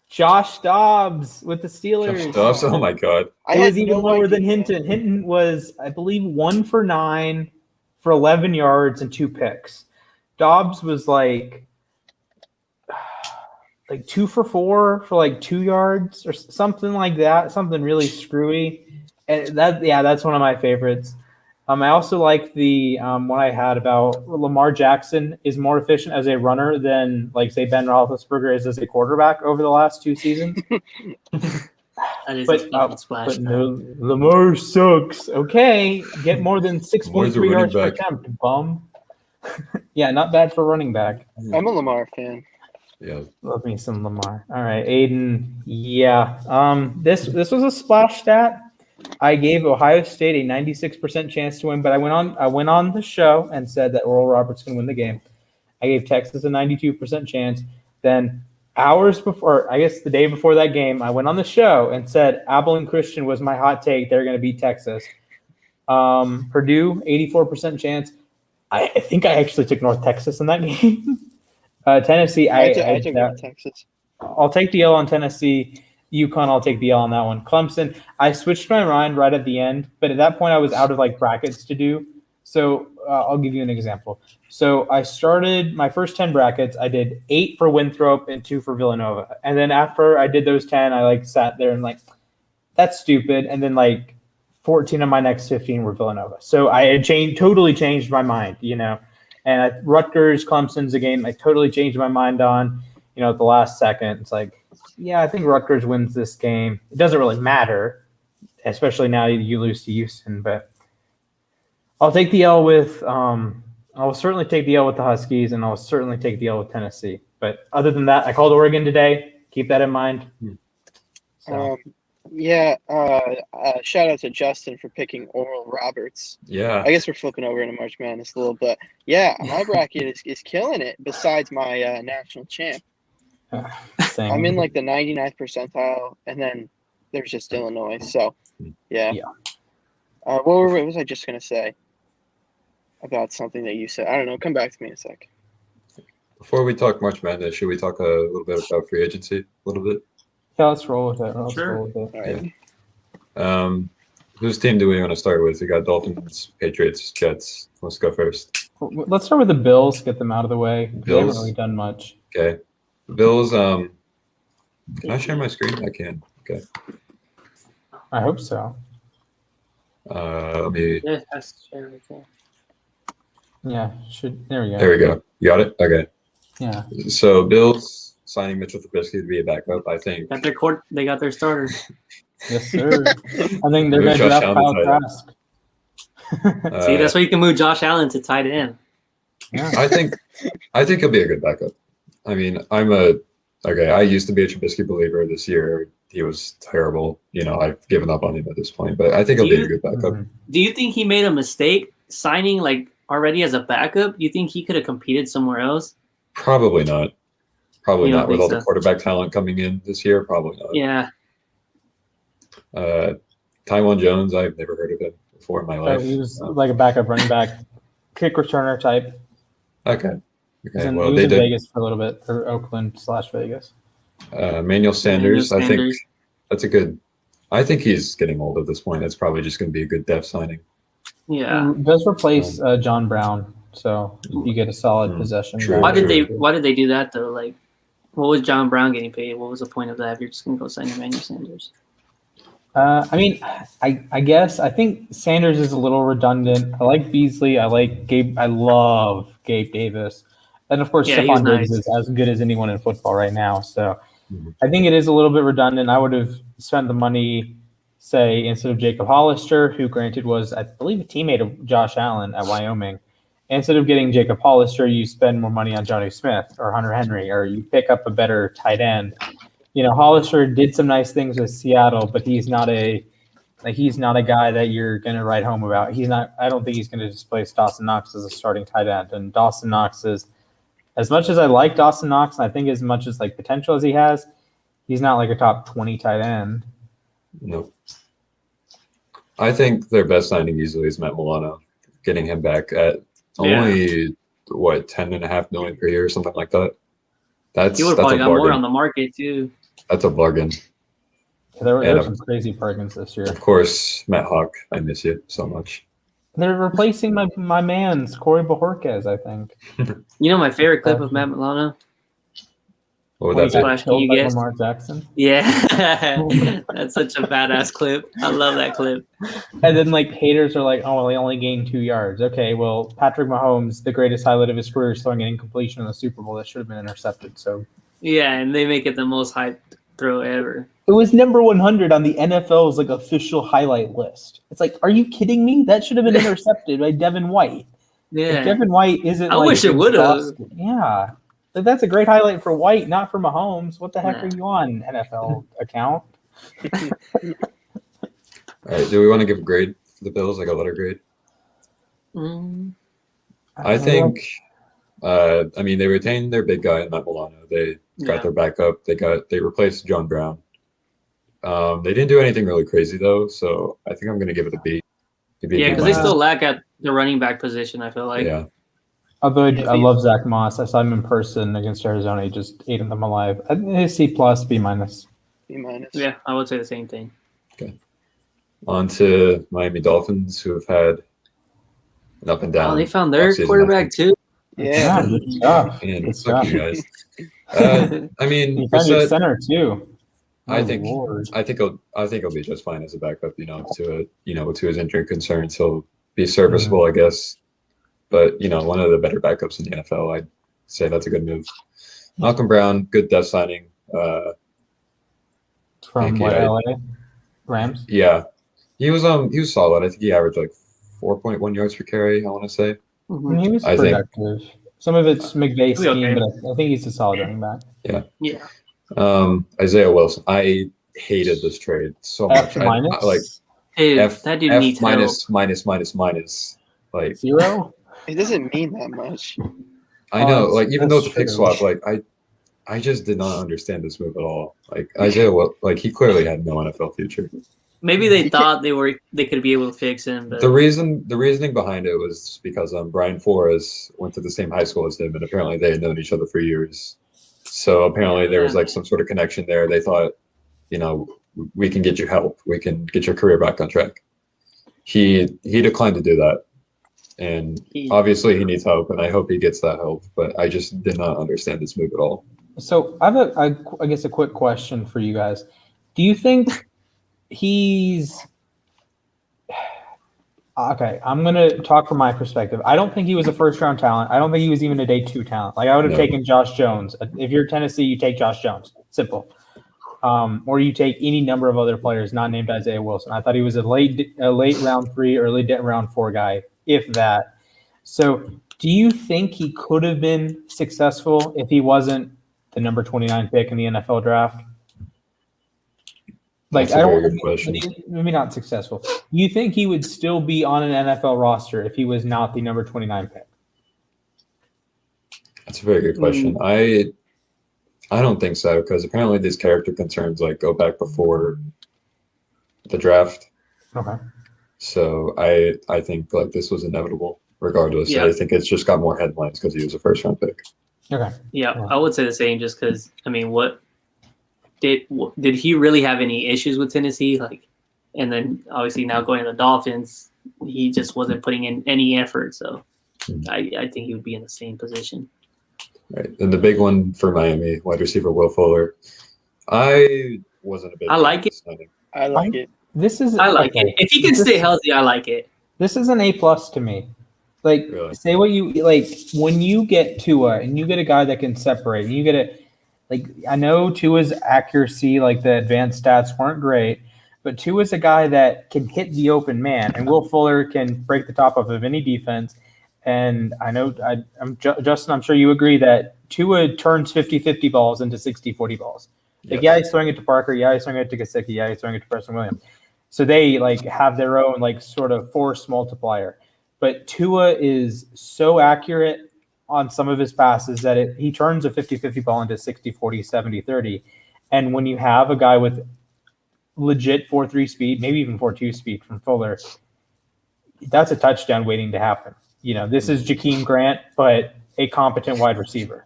Josh Dobbs with the Steelers. Josh Dobbs, oh my God. It was even lower than Hinton. Hinton was, I believe, 1 for 9 for 11 yards and 2 picks. Dobbs was like 2 for 4 for like 2 yards or something like that. Something really screwy. And that's one of my favorites. I also like the one I had about Lamar Jackson is more efficient as a runner than, like, say, Ben Roethlisberger is as a quarterback over the last 2 seasons. That is But, a fucking splash. But no, Lamar sucks. Okay, get more than 6.3 yards per back. attempt, bum. Yeah, not bad for running back. I'm a Lamar fan. Yeah. Love me some Lamar. All right, Aidan. Yeah. This was a splash stat. I gave Ohio State a 96% chance to win, but I went on the show and said that Oral Roberts can win the game. I gave Texas a 92% chance. Then hours before, I guess the day before that game, I went on the show and said Abilene Christian was my hot take. They're going to beat Texas. Purdue, 84% chance. I think I actually took North Texas in that game. Tennessee, I took Texas. I'll take the L on Tennessee. UConn, I'll take the L on that one. Clemson, I switched my mind right at the end, but at that point I was out of like brackets to do. So I'll give you an example. So I started my first 10 brackets. I did 8 for Winthrop and 2 for Villanova. And then after I did those 10, I like sat there and like, that's stupid. And then like 14 of my next 15 were Villanova. So I had totally changed my mind, And Rutgers, Clemson's a game I totally changed my mind on, at the last second. It's like, yeah, I think Rutgers wins this game. It doesn't really matter, especially now you lose to Houston. But I'll take the L with I'll certainly take the L with the Huskies, and I'll certainly take the L with Tennessee. But other than that, I called Oregon today. Keep that in mind. So. Shout out to Justin for picking Oral Roberts. Yeah. I guess we're flipping over into March Madness a little bit. Yeah, my bracket is killing it. Besides my national champ. Same. I'm in like the 99th percentile, and then there's just Illinois. So, yeah. What was I just gonna say about something that you said? I don't know. Come back to me in a sec. Before we talk March Madness, should we talk a little bit about free agency? A little bit. Yeah, let's roll with it. Let's Sure. roll with it. All right. Whose team do we want to start with? We got Dolphins, Patriots, Jets. Let's go first. Let's start with the Bills. Get them out of the way. They haven't Bills? really done much. Okay. Bills. Can I share my screen? I can. Okay. I hope so. Let me. Yeah, that's sure. Okay. Yeah, should. There we go. There we go. You got it. Okay. Yeah. So Bills signing Mitchell Trubisky to be a backup. I think. Got their court. They got their starter. Yes, sir. I think they're Move going to Josh draft Allen to Kyle tight Trask. See, that's why you can move Josh Allen to tight end. Yeah. I think he'll be a good backup. I mean, I used to be a Trubisky believer. This year he was terrible. I've given up on him at this point, but I think he'll be a good backup. Mhm. Do you think he made a mistake signing like already as a backup? Do you think he could have competed somewhere else? Probably not. Probably You don't not with think all the so? quarterback talent coming in this year. Probably not. Yeah. Taiwan Jones, I've never heard of him before in my life. He was like a backup running back, kick returner type. Okay. He was Okay. in, Well, he was they in did. Vegas for a little bit, or Oakland/Vegas. Manuel Sanders. I think Sanders. that's a good. I think he's getting old at this point. That's probably just going to be a good depth signing. Yeah. Does replace John Brown, so you get a solid possession. True. guy. Why did True. Why did they do that though? Like, what was John Brown getting paid? What was the point of that if you're just gonna go sign Emmanuel Sanders? I mean, I guess I think Sanders is a little redundant. I like Beasley. I like Gabe. I love Gabe Davis, and of course, Yeah, he Stephon was Diggs nice. is as good as anyone in football right now. So Mhm. I think it is a little bit redundant. I would have spent the money, say, instead of Jacob Hollister, who granted was, I believe, a teammate of Josh Allen at Wyoming. Instead of getting Jacob Hollister, you spend more money on Johnny Smith or Hunter Henry, or you pick up a better tight end. Hollister did some nice things with Seattle, but he's not a guy that you're going to write home about. I don't think he's going to displace Dawson Knox as a starting tight end. And Dawson Knox is, as much as I like Dawson Knox, and I think as much as like potential as he has, he's not like a top 20 tight end. No. I think their best signing easily is Matt Milano. Getting him back at only $10.5 million per year or something like that. He would have That's probably a got more bargain. on the market too. That's a bargain. There And were some crazy bargains this year. Of course, Matt Hawk. I miss you so much. They're replacing my man's Corey Bojorquez, I think. You know my favorite clip of Matt Milano? What would When he that got Flash, can you killed by guess? Lamar Jackson. Yeah. That's such a badass clip. I love that clip. And then like haters are like, oh, well, he only gained 2 yards. Okay, well, Patrick Mahomes, the greatest highlight of his career, is throwing an incompletion in the Super Bowl that should have been intercepted. So Yeah, and they make it the most hyped throw ever. it was number 100 on the NFL's like official highlight list. It's like, are you kidding me? That should have been intercepted by Devin White. If Yeah. Devin White isn't, I like, wish it would've. exhausted- Yeah, like, that's a great highlight for White, not for Mahomes. What the heck Nah. are you on, NFL account? All right. Do we want to give a grade for the Bills? Like a letter grade? Mm. I think. I mean, they retained their big guy, Matt Milano. They got Yeah. their backup. They replaced John Brown. They didn't do anything really crazy though, so I think I'm going to give it a B. Maybe a Yeah, B because they minus. still lack at the running back position, I feel like. Yeah. Although Yeah, I B- love Zach Moss. I saw him in person against Arizona. He just ate them alive. I think a C plus, B minus. B minus. Yeah, I would say the same thing. On to Miami Dolphins, who have had an up and down. Oh, they found their offseason, I quarterback too. Yeah. Good stuff. And Good fuck stuff. you guys. I mean, You found your Brissett, center too. I Oh, think Lord. I think he'll be just fine as a backup. To his injury concerns, he'll be serviceable, I guess. But one of the better backups in the NFL. I'd say that's a good move. Malcolm Brown, good depth signing. From Okay, what, I- LA? Rams? Yeah, he was solid. I think he averaged like 4.1 yards per carry. I want to say. Mhm. He was I think- productive. Some of it's McVay He'll be scheme, okay. but I think he's a solid running back. Yeah. Isaiah Wilson. I hated this trade so much. F minus? Dude, F that dude F needs help. minus. Like 0? It doesn't mean that much. I know, that's- like even though it's a that's pick true. swap, like I just did not understand this move at all. Like Isaiah, he clearly had no NFL future. Maybe they thought they could be able to fix him, but The reasoning behind it was because Brian Flores went to the same high school as him, and apparently they had known each other for years. So apparently there was like some sort of connection there. They thought, you know, we can get you help. We can get your career back on track. He declined to do that, and obviously he needs help, and I hope he gets that help. But I just did not understand this move at all. So I have I guess a quick question for you guys. Do you think he's okay? I'm gonna talk from my perspective. I don't think he was a first round talent. I don't think he was even a day 2 talent. Like I would have taken Josh Jones. If you're Tennessee, you take Josh Jones. Simple. Or you take any number of other players not named Isaiah Wilson. I thought he was a late round 3, early round 4 guy, if that. So do you think he could have been successful if he wasn't the number 29 pick in the NFL draft? Like, That's a very good question. Maybe not successful. Do you think he would still be on an NFL roster if he was not the number 29 pick? That's a very good question. I don't think so, because apparently these character concerns like go back before the draft. Okay. So I think like this was inevitable regardless. Yeah. I think it's just got more headlines because he was a first round pick. Okay. Yeah, I would say the same. Just because I mean, what did he really have any issues with Tennessee? Like, and then obviously now going to the Dolphins, he just wasn't putting in any effort. So I think he would be in the same position. Right. And the big one for Miami, wide receiver Will Fuller. I wasn't a big I like it. I like it. I like it. If he can stay healthy, I like it. This is an A+ to me. Like, Really? say what you like when you get Tua and you get a guy that can separate, and you get a like. I know Tua's accuracy, like the advanced stats, weren't great, but Tua's a guy that can hit the open man, and Will Fuller can break the top of any defense. And I know, Justin, I'm sure you agree that Tua turns 50-50 balls into 60-40 balls. Like, yeah, he's throwing it to Parker. Yeah, he's throwing it to Gesicki. Yeah, he's throwing it to Preston Williams. So they like have their own like sort of force multiplier. But Tua is so accurate on some of his passes that he turns a 50-50 ball into 60-40, 70-30. And when you have a guy with legit 4.3 speed, maybe even 4.2 speed from Fuller, that's a touchdown waiting to happen. You know, this is Jakeem Grant, but a competent wide receiver,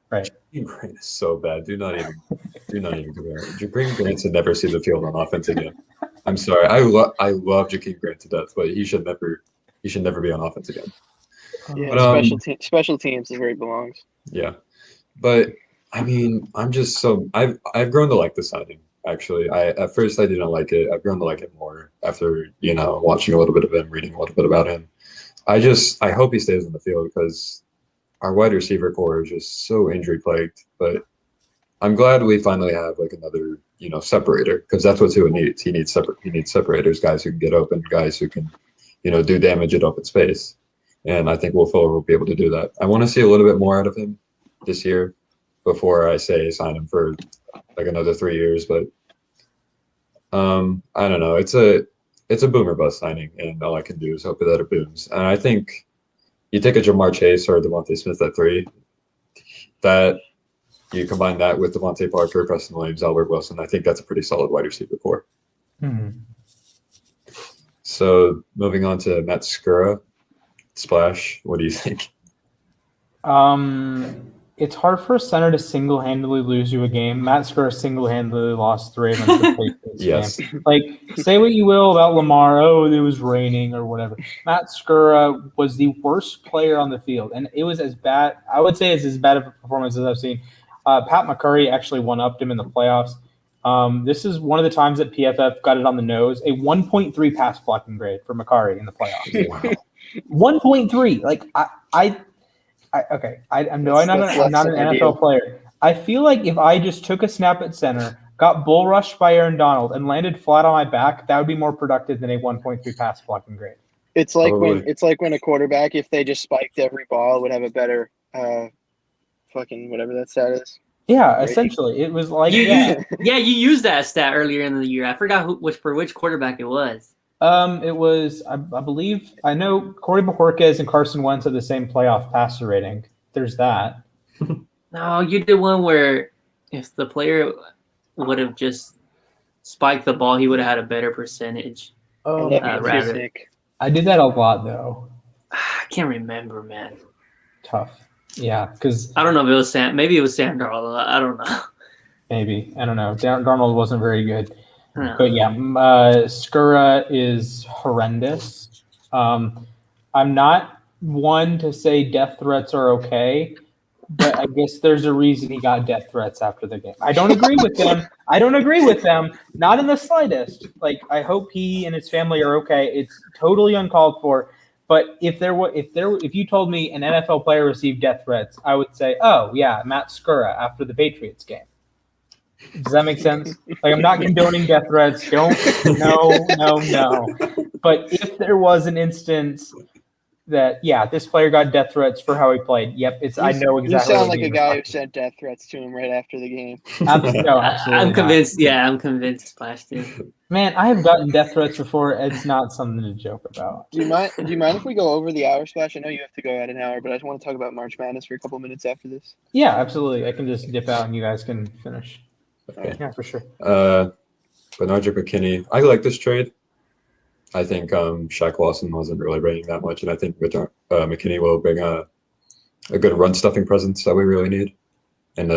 right? Jakeem Grant is so bad. Do not even compare it. Jakeem Grant should never see the field on offense again. I'm sorry. I love Jakeem Grant to death, but he should never be on offense again. Yeah, But, special teams is where he belongs. Yeah, but I mean, I've grown to like the signing. Actually, at first I didn't like it. I've grown to like it more after watching a little bit of him, reading a little bit about him. I hope he stays in the field because our wide receiver core is just so injury plagued. But I'm glad we finally have like another, separator, because that's what Tua needs. He needs separators, guys who can get open, guys who can, do damage at open space. And I think Will Fuller will be able to do that. I want to see a little bit more out of him this year before I say sign him for like another 3 years. But I don't know. It's a boomer bust signing, and all I can do is hope that it booms. And I think you take a Jamar Chase or Devontae Smith at 3, that you combine that with Devontae Parker, Preston Williams, Albert Wilson, I think that's a pretty solid wide receiver core. Mm-hmm. So moving on to Matt Skura, Splash, what do you think? It's hard for a center to single-handedly lose you a game. Matt Skura single-handedly lost 3 of them to the Patriots Yes. game. Like, say what you will about Lamar, it was raining or whatever. Matt Skura was the worst player on the field, and it was as bad. I would say it's as bad of a performance as I've seen. Pat McCurry actually one-upped him in the playoffs. This is one of the times that PFF got it on the nose. A 1.3 pass blocking grade for McCurry in the playoffs. Wow. 1.3. Like, I'm not an NFL player. I feel like if I just took a snap at center, got bull rushed by Aaron Donald, and landed flat on my back, that would be more productive than a 1.3 pass blocking grade. It's like when a quarterback, if they just spiked every ball, would have a better fucking whatever that stat is. Yeah, Right? essentially, it was like you used that stat earlier in the year. I forgot which quarterback it was. It was, I believe, I know Corey Bojorquez and Carson Wentz have the same playoff passer rating. There's that. No, you did one where if the player would have just spike the ball, he would have had a better percentage. Oh, that'd be a rather- pick. I did that a lot though. I can't remember, man. Tough. Yeah, because I don't know if it was Sam. Maybe it was Sam Darnold. I don't know. maybe I don't know. Darnold wasn't very good, No. but yeah, Skura is horrendous. I'm not one to say death threats are okay, but I guess there's a reason he got death threats after the game. I don't agree with them. Not in the slightest. Like, I hope he and his family are okay. It's totally uncalled for. But if you told me an NFL player received death threats, I would say, oh yeah, Matt Skura after the Patriots game. Does that make sense? Like, I'm not condoning death threats. No. But if there was an instance that, yeah, this player got death threats for how he played. Yep, I know exactly. You sound like what a guy who sent death threats to him right after the game. Absolutely, I'm convinced. Yeah, I'm convinced Splash did. Man, I have gotten death threats before. It's not something to joke about. Do you mind if we go over the hour, Splash? I know you have to go at an hour, but I just want to talk about March Madness for a couple minutes after this. Yeah, absolutely. I can just dip out and you guys can finish. Okay. Yeah, for sure. Bernard McKinney. I like this trade. I think Shaq Lawson wasn't really bringing that much, and I think McKinney will bring a good run stuffing presence that we really need. And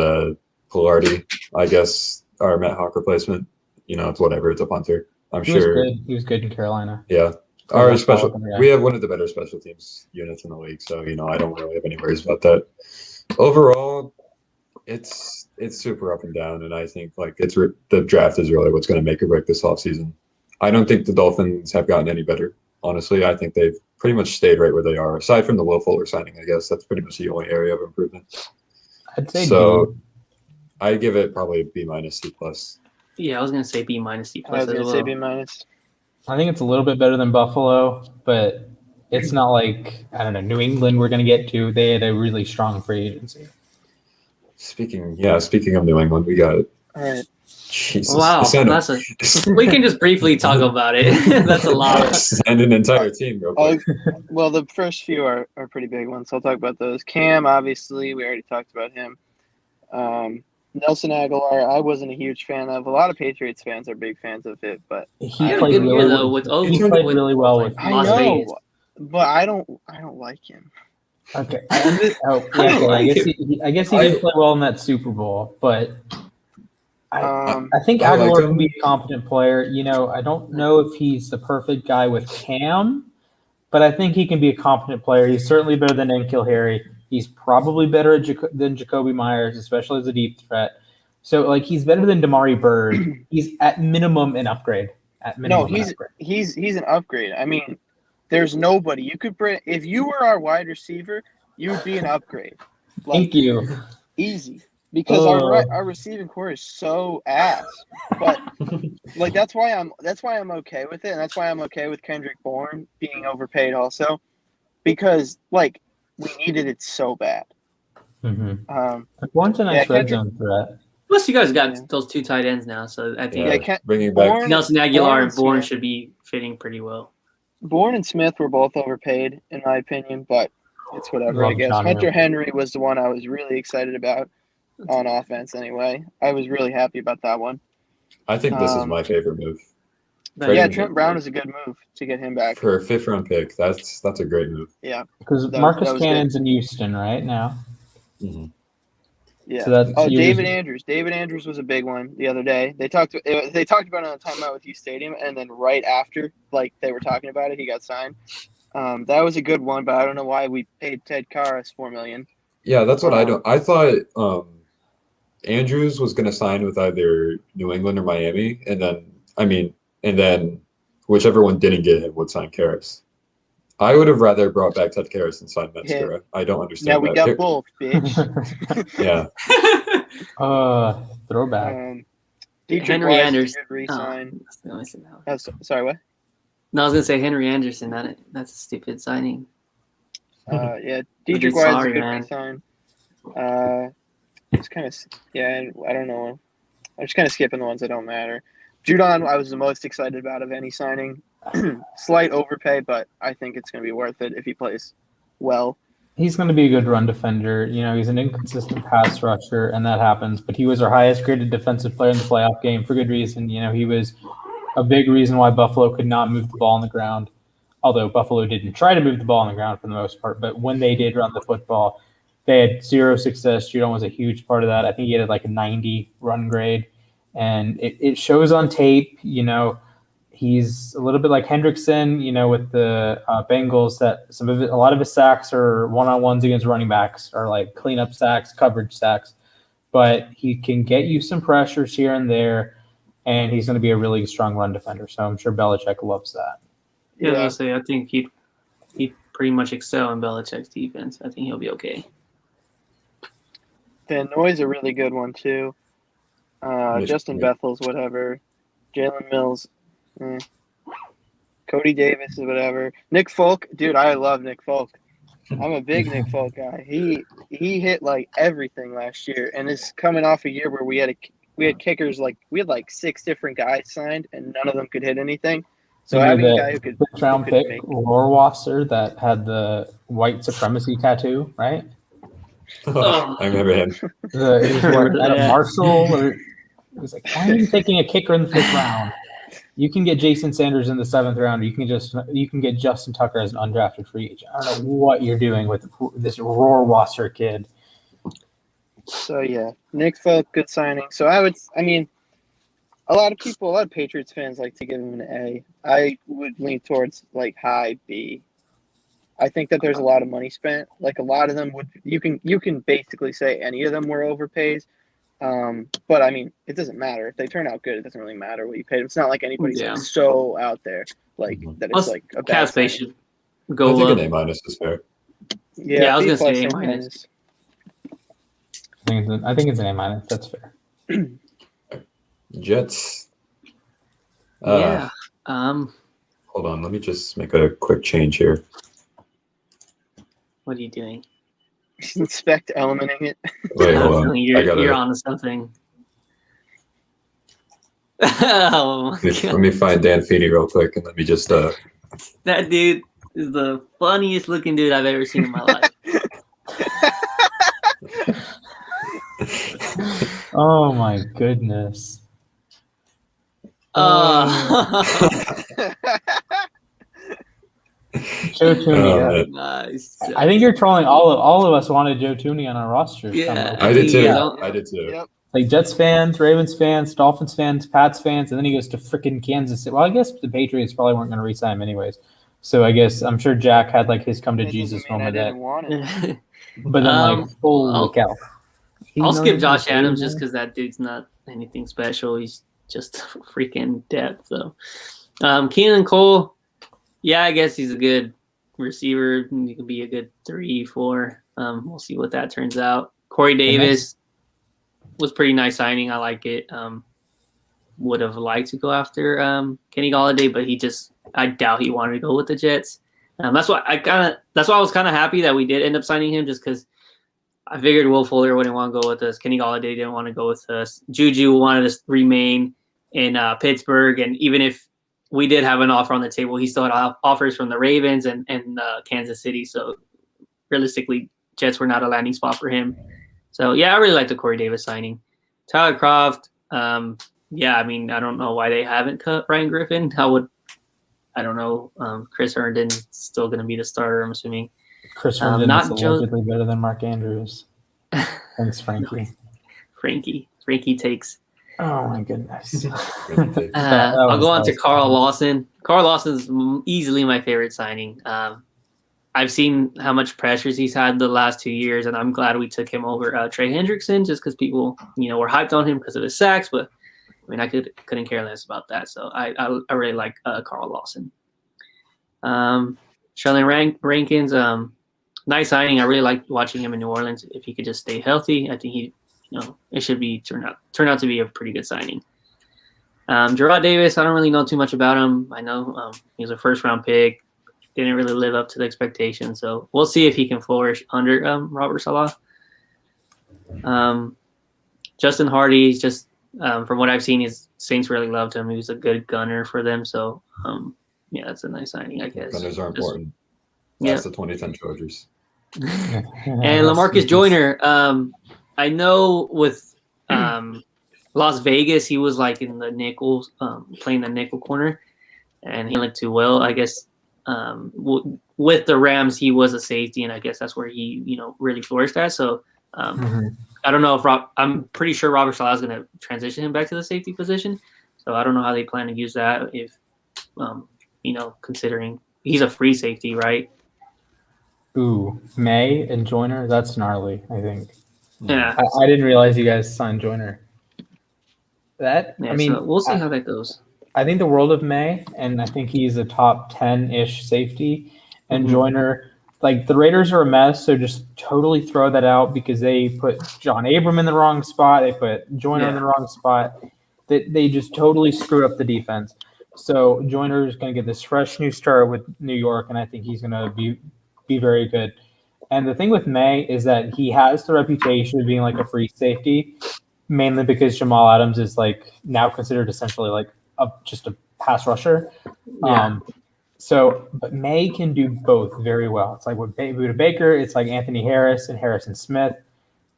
Pilardi, I guess, our Matt Hawk replacement. It's whatever. It's a punter. I'm sure. He was good in Carolina. Yeah. Yeah. We have one of the better special teams units in the league, so I don't really have any worries about that. Overall, it's super up and down, and I think the draft is really what's going to make or break this offseason. I don't think the Dolphins have gotten any better. Honestly, I think they've pretty much stayed right where they are. Aside from the Will Fuller signing, I guess that's pretty much the only area of improvement. I'd say so. I give it probably B minus C plus. Yeah, I was gonna say B minus C I plus was as gonna well. say B minus. I think it's a little bit better than Buffalo, but it's not like, I don't know, New England we're going to get to. They had a really strong free agency. Speaking of New England, we got All right. Jesus. Wow, we can just briefly talk about it. That's a lot. Send an entire team real quick. Well, the first few are pretty big ones, so I'll talk about those. Cam, obviously, we already talked about him. Nelson Aguilar, I wasn't a huge fan of. A lot of Patriots fans are big fans of it, but He had a played good year, really though, well. with He played really well with I Las know, Vegas. but I don't like him. Okay. I guess he did play well in that Super Bowl, but I think I Aguilar like can him. be a competent player. I don't know if he's the perfect guy with Cam, but I think he can be a competent player. He's certainly better than N'Keal Harry. He's probably better than Jacoby Myers, especially as a deep threat. So, he's better than Damari Bird. He's at minimum an upgrade. He's an upgrade. I mean, there's nobody you could bring. If you were our wide receiver, you would be an upgrade. Thank you. Easy. Because our receiving core is so ass, but that's why I'm okay with it, and that's why I'm okay with Kendrick Bourne being overpaid also, because we needed it so bad. Mm-hmm. Bourne's a nice red zone threat. Plus, you guys got those two tight ends now, so I think bringing back Nelson Aguilar and Bourne should be fitting pretty well. Bourne and Smith were both overpaid, in my opinion, but it's whatever. I guess Hunter Henry was the one I was really excited about. On offense, anyway. I was really happy about that one. I think this is my favorite move. Trent Brown is a good move to get him back. For a 5th round pick, that's a great move. Yeah. Because Marcus Cannon's in Houston right now. Mm-hmm. Yeah. So David Andrews. David Andrews was a big one the other day. They talked about it on the timeout with U Stadium, and then right after, they were talking about it, he got signed. That was a good one, but I don't know why we paid Ted Karras $4 million. Yeah, that's what I don't. I thought Andrews was going to sign with either New England or Miami, and then whichever one didn't get him would sign Karras. I would have rather brought back Ted Karras and signed Metzger. I don't understand. Yeah, we got both, bitch. Yeah. Throwback. Henry Anderson. Sorry, what? No, I was gonna say Henry Anderson. That's a stupid signing. Dietrich Wise is a good re-sign. It's kind of I don't know. I'm just kind of skipping the ones that don't matter. Judon, I was the most excited about of any signing. Slight overpay, but I think it's going to be worth it if he plays well. He's going to be a good run defender. You know, he's an inconsistent pass rusher, and that happens. But he was our highest graded defensive player in the playoff game for good reason. You know, he was a big reason why Buffalo could not move the ball on the ground. Although Buffalo didn't try to move the ball on the ground for the most part, but when they did run the football, they had zero success. Judon was a huge part of that. I think he had like a 90 run grade, and it shows on tape. You know, he's a little bit like Hendrickson, you know, with the Bengals. That a lot of his sacks are one-on-ones against running backs, or like cleanup sacks, coverage sacks. But he can get you some pressures here and there, and he's going to be a really strong run defender. So I'm sure Belichick loves that. Yeah, I was gonna say, I think he'd pretty much excel in Belichick's defense. I think he'll be okay. Van Noy's a really good one too. Justin Bethel's whatever. Jalen Mills. Cody Davis is whatever. Nick Folk, dude, I love Nick Folk. I'm a big Nick Folk guy. He hit like everything last year, and it's coming off a year where we had kickers we had 6 different guys signed, and none of them could hit anything. So having a guy who could round pick Rohrwasser that had the white supremacy tattoo, right? I remember him. He was at Marshall, or he was like, "Why are you taking a kicker in the 5th round? You can get Jason Sanders in the 7th round. Or you can get Justin Tucker as an undrafted free agent. I don't know what you're doing with this Rohrwasser kid." So yeah, Nick Folk, good signing. So a lot of Patriots fans like to give him an A. I would lean towards high B. I think that there's a lot of money spent. Like a lot of them you can basically say any of them were overpaid. But it doesn't matter if they turn out good. It doesn't really matter what you paid them. It's not like anybody's so out there that it's like a bad space should go I think up. an A- is fair. Yeah, I was gonna say A-. I think it's an A-. That's fair. Jets. Yeah. Hold on, let me just make a quick change here. What are you doing? Inspect eliminating it. Wait, hold on. You're on to something. Oh my God. Let me find Dan Feeney real quick, and let me just. That dude is the funniest looking dude I've ever seen in my life. Oh my goodness. Joe Tooney. Nice. I think you're trolling. All of us wanted Joe Tooney on our rosters. Yeah, I did too. Yeah. I did too. Yep. Like Jets fans, Ravens fans, Dolphins fans, Pats fans, and then he goes to freaking Kansas City. Well, I guess the Patriots probably weren't going to re-sign him anyways. So I guess I'm sure Jack had his come to Jesus moment. But then holy cow. I'll skip Josh Adams just because that dude's not anything special. He's just freaking depth. So, Keenan Cole. Yeah, I guess he's a good receiver. He could be a good 3, 4. We'll see what that turns out. Corey Davis was pretty nice signing. I like it. Would have liked to go after Kenny Golladay, but I doubt he wanted to go with the Jets. That's why I was kind of happy that we did end up signing him, just because I figured Will Fuller wouldn't want to go with us. Kenny Golladay didn't want to go with us. Juju wanted to remain in Pittsburgh, and even if we did have an offer on the table, he still had offers from the Ravens and Kansas City. So realistically, Jets were not a landing spot for him. So yeah, I really like the Corey Davis signing. Tyler Kroft, I don't know why they haven't cut Ryan Griffin. I don't know. Chris Herndon's still going to be the starter, I'm assuming. Chris Herndon is allegedly better than Mark Andrews. Thanks, Frankie. Frankie takes. Oh my goodness. I'll go on to Carl Lawson. Carl Lawson's easily my favorite signing. I've seen how much pressures he's had the last 2 years, and I'm glad we took him over Trey Hendrickson, just because people, were hyped on him because of his sacks. But I couldn't care less about that. So I really like Carl Lawson. Sheldon Rankins, nice signing. I really like watching him in New Orleans. If he could just stay healthy, I think it should be turn out to be a pretty good signing. Gerard Davis, I don't really know too much about him. I know he was a first-round pick. Didn't really live up to the expectations. So we'll see if he can flourish under Robert Saleh. Justin Hardy, just from what I've seen, his Saints really loved him. He was a good gunner for them. So, that's a nice signing, I guess. Gunners are important. That's the 2010 Chargers. And LaMarcus Joyner, I know with Las Vegas, he was like in the nickel, playing the nickel corner, and he looked too well. I guess with the Rams, he was a safety, and I guess that's where he really flourished at. So I don't know if I'm pretty sure Robert Salah is going to transition him back to the safety position. So I don't know how they plan to use that if considering he's a free safety, right? Ooh, May and Joyner, that's gnarly, I think. Yeah. I didn't realize you guys signed Joyner. I mean, so we'll see how that goes. I think the world of May, and I think he's a top 10-ish safety. And Joyner, like the Raiders are a mess, so just totally throw that out because they put John Abram in the wrong spot. They put Joyner in the wrong spot. They just totally screwed up the defense. So Joyner is going to get this fresh new start with New York, and I think he's going to be very good. And the thing with May is that he has the reputation of being like a free safety, mainly because Jamal Adams is like now considered essentially like just a pass rusher. Yeah. But May can do both very well. It's like with Buda Baker, it's like Anthony Harris and Harrison Smith.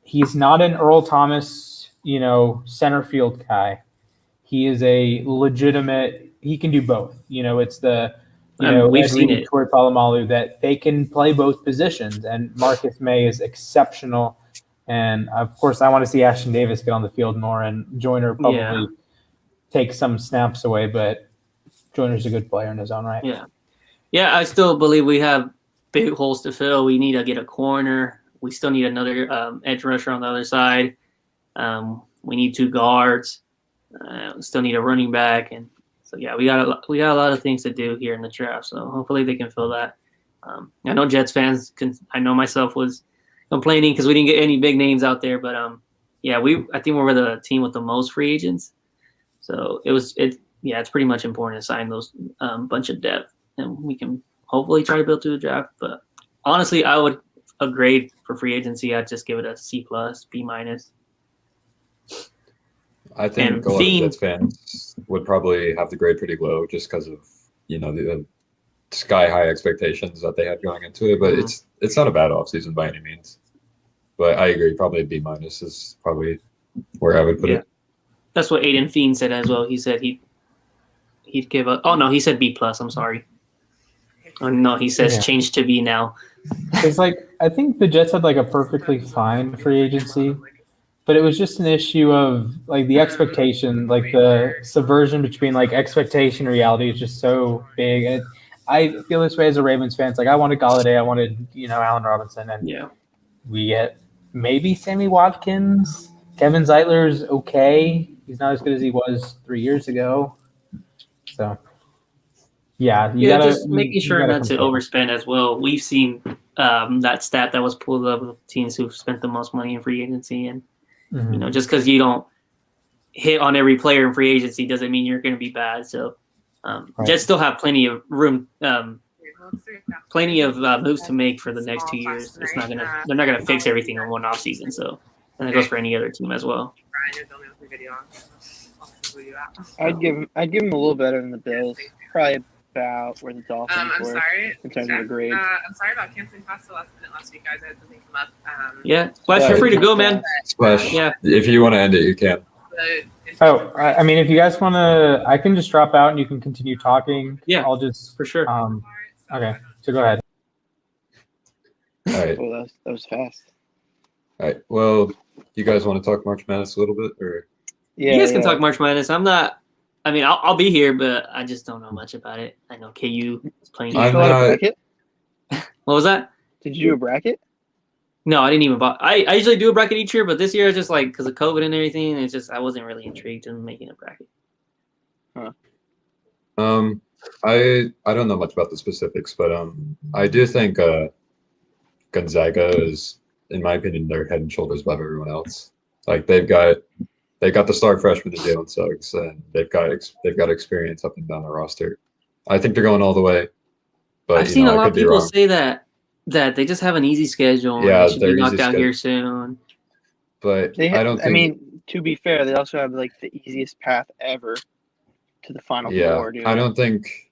He's not an Earl Thomas, center field guy. He is a legitimate. He can do both. It's the we've seen it. Troy Polamalu that they can play both positions, and Marcus May is exceptional. And of course, I want to see Ashton Davis get on the field more, and Joyner probably take some snaps away, but Joyner's a good player in his own right. Yeah, I still believe we have big holes to fill. We need to get a corner. We still need another edge rusher on the other side. We need 2 guards. Still need a running back, and so we got a lot of things to do here in the draft. So hopefully they can fill that. I know Jets fans I know myself was complaining because we didn't get any big names out there, but I think we were the team with the most free agents. So it's pretty much important to sign those bunch of depth, and we can hopefully try to build through the draft. But honestly, I would a grade for free agency. I'd just give it a C+, B-. I think a lot of Jets fans would probably have the grade pretty low just because of the sky high expectations that they had going into it. But it's not a bad offseason by any means. But I agree, probably a B- is probably where I would put it. That's what Aidan Fiend said as well. He said he'd give up. Oh no, he said B+. I'm sorry. Oh no, he says change to B now. It's like I think the Jets had like a perfectly fine free agency. But it was just an issue of like the expectation, like the subversion between like expectation and reality is just so big. And I feel this way as a Ravens fan. It's like I wanted Galladay, I wanted Allen Robinson, and we get maybe Sammy Watkins. Kevin Zeitler's okay. He's not as good as he was 3 years ago. So you gotta, just making sure not to overspend as well. We've seen that stat that was pulled up with teams who've spent the most money in free agency, and just because you don't hit on every player in free agency doesn't mean you're going to be bad. So Jets still have plenty of room, plenty of moves to make for the next 2 years. They're not gonna fix everything in one off season. So, and it goes for any other team as well. I'd give him a little better than the Bills. Probably about where the Dolphins were in terms of the grade. I'm sorry about canceling class last week, guys. I had something come up. Splash, you're free to go, man. Splash. Yeah. If you want to end it, you can. I mean, if you guys want to, I can just drop out and you can continue talking. Yeah, I'll just for sure. Okay, so go ahead. All right. Well, that was fast. All right. Well, you guys want to talk March Madness a little bit, or? Yeah, you guys can talk March Madness. I'll be here, but I just don't know much about it. I know KU is playing. Did you fill out a bracket? What was that? Did you do a bracket? No, I didn't even buy. I usually do a bracket each year, but this year it's just like because of COVID and everything. It's just I wasn't really intrigued in making a bracket. Huh. I don't know much about the specifics, but I do think Gonzaga is, in my opinion, they're head and shoulders above everyone else. Like they got the star freshman in Jalen Suggs, and they've got experience up and down the roster. I think they're going all the way. But I've seen a lot of people say that they just have an easy schedule. And they should be knocked out here soon. But I don't think. I mean, to be fair, they also have like the easiest path ever to the Final Four. Dude. I don't think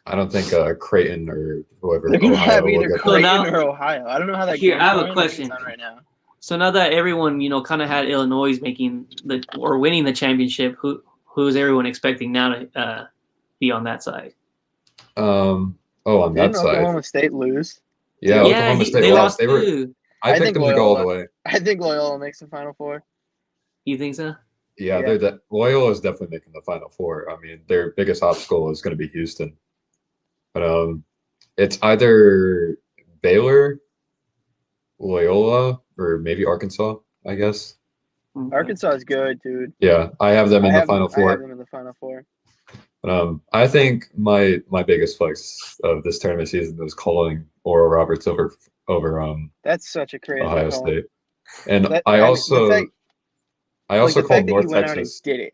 I don't think Creighton or whoever They're gonna Ohio have will either get Creighton now- or Ohio. I don't know how that Here, game's I have a going. Like, it's question. on right now. So now that everyone, kind of had Illinois making or winning the championship, who's everyone expecting now to be on that side? on Didn't that side. Oklahoma State lose? Yeah, Yeah, Oklahoma State they lost. lost too. I picked think them to go all the Loyola. way. I think Loyola makes the Final Four. You think so? Yeah, Yeah. Loyola is definitely making the Final Four. I mean, their biggest obstacle is going to be Houston, but it's either Baylor, Loyola, or maybe Arkansas, I guess. Okay. Arkansas is good, dude. Yeah, I have them in the Final I have Four. them in the Final Four. I think my biggest flex of this tournament season was calling Oral Roberts over That's such a crazy Ohio call. State, and That- I I mean, also the fact, I also the called fact that North he went out and Texas. did it.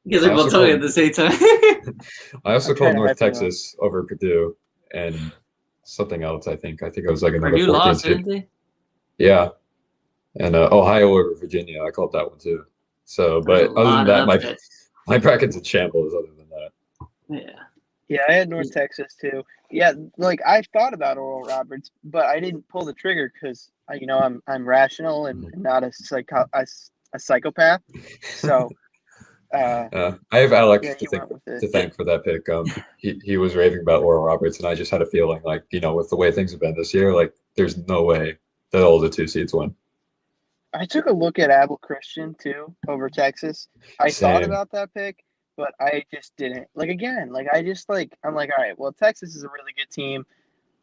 You guys are I both also talking at called- the same time. I also I'm trying called to North hype him up. Texas over Purdue and something else. I think it was like another Purdue 14 lost, seed. didn't they? Yeah, and Ohio over Virginia. I called that one too. So, There's but a other lot than of that, upsets. my bracket's in shambles. Other than that, Yeah. Yeah, I had North Texas too. Yeah, like I thought about Oral Roberts, but I didn't pull the trigger because I'm rational and not a psychopath. So I have Alec yeah, to you think went with to it. thank for that pick. He was raving about Oral Roberts, and I just had a feeling like with the way things have been this year, like there's no way that all the 2 seeds win. I took a look at Abel Christian too over Texas. I thought Same. about that pick, but I just didn't. Like again, like I just like I'm like, all right, well Texas is a really good team.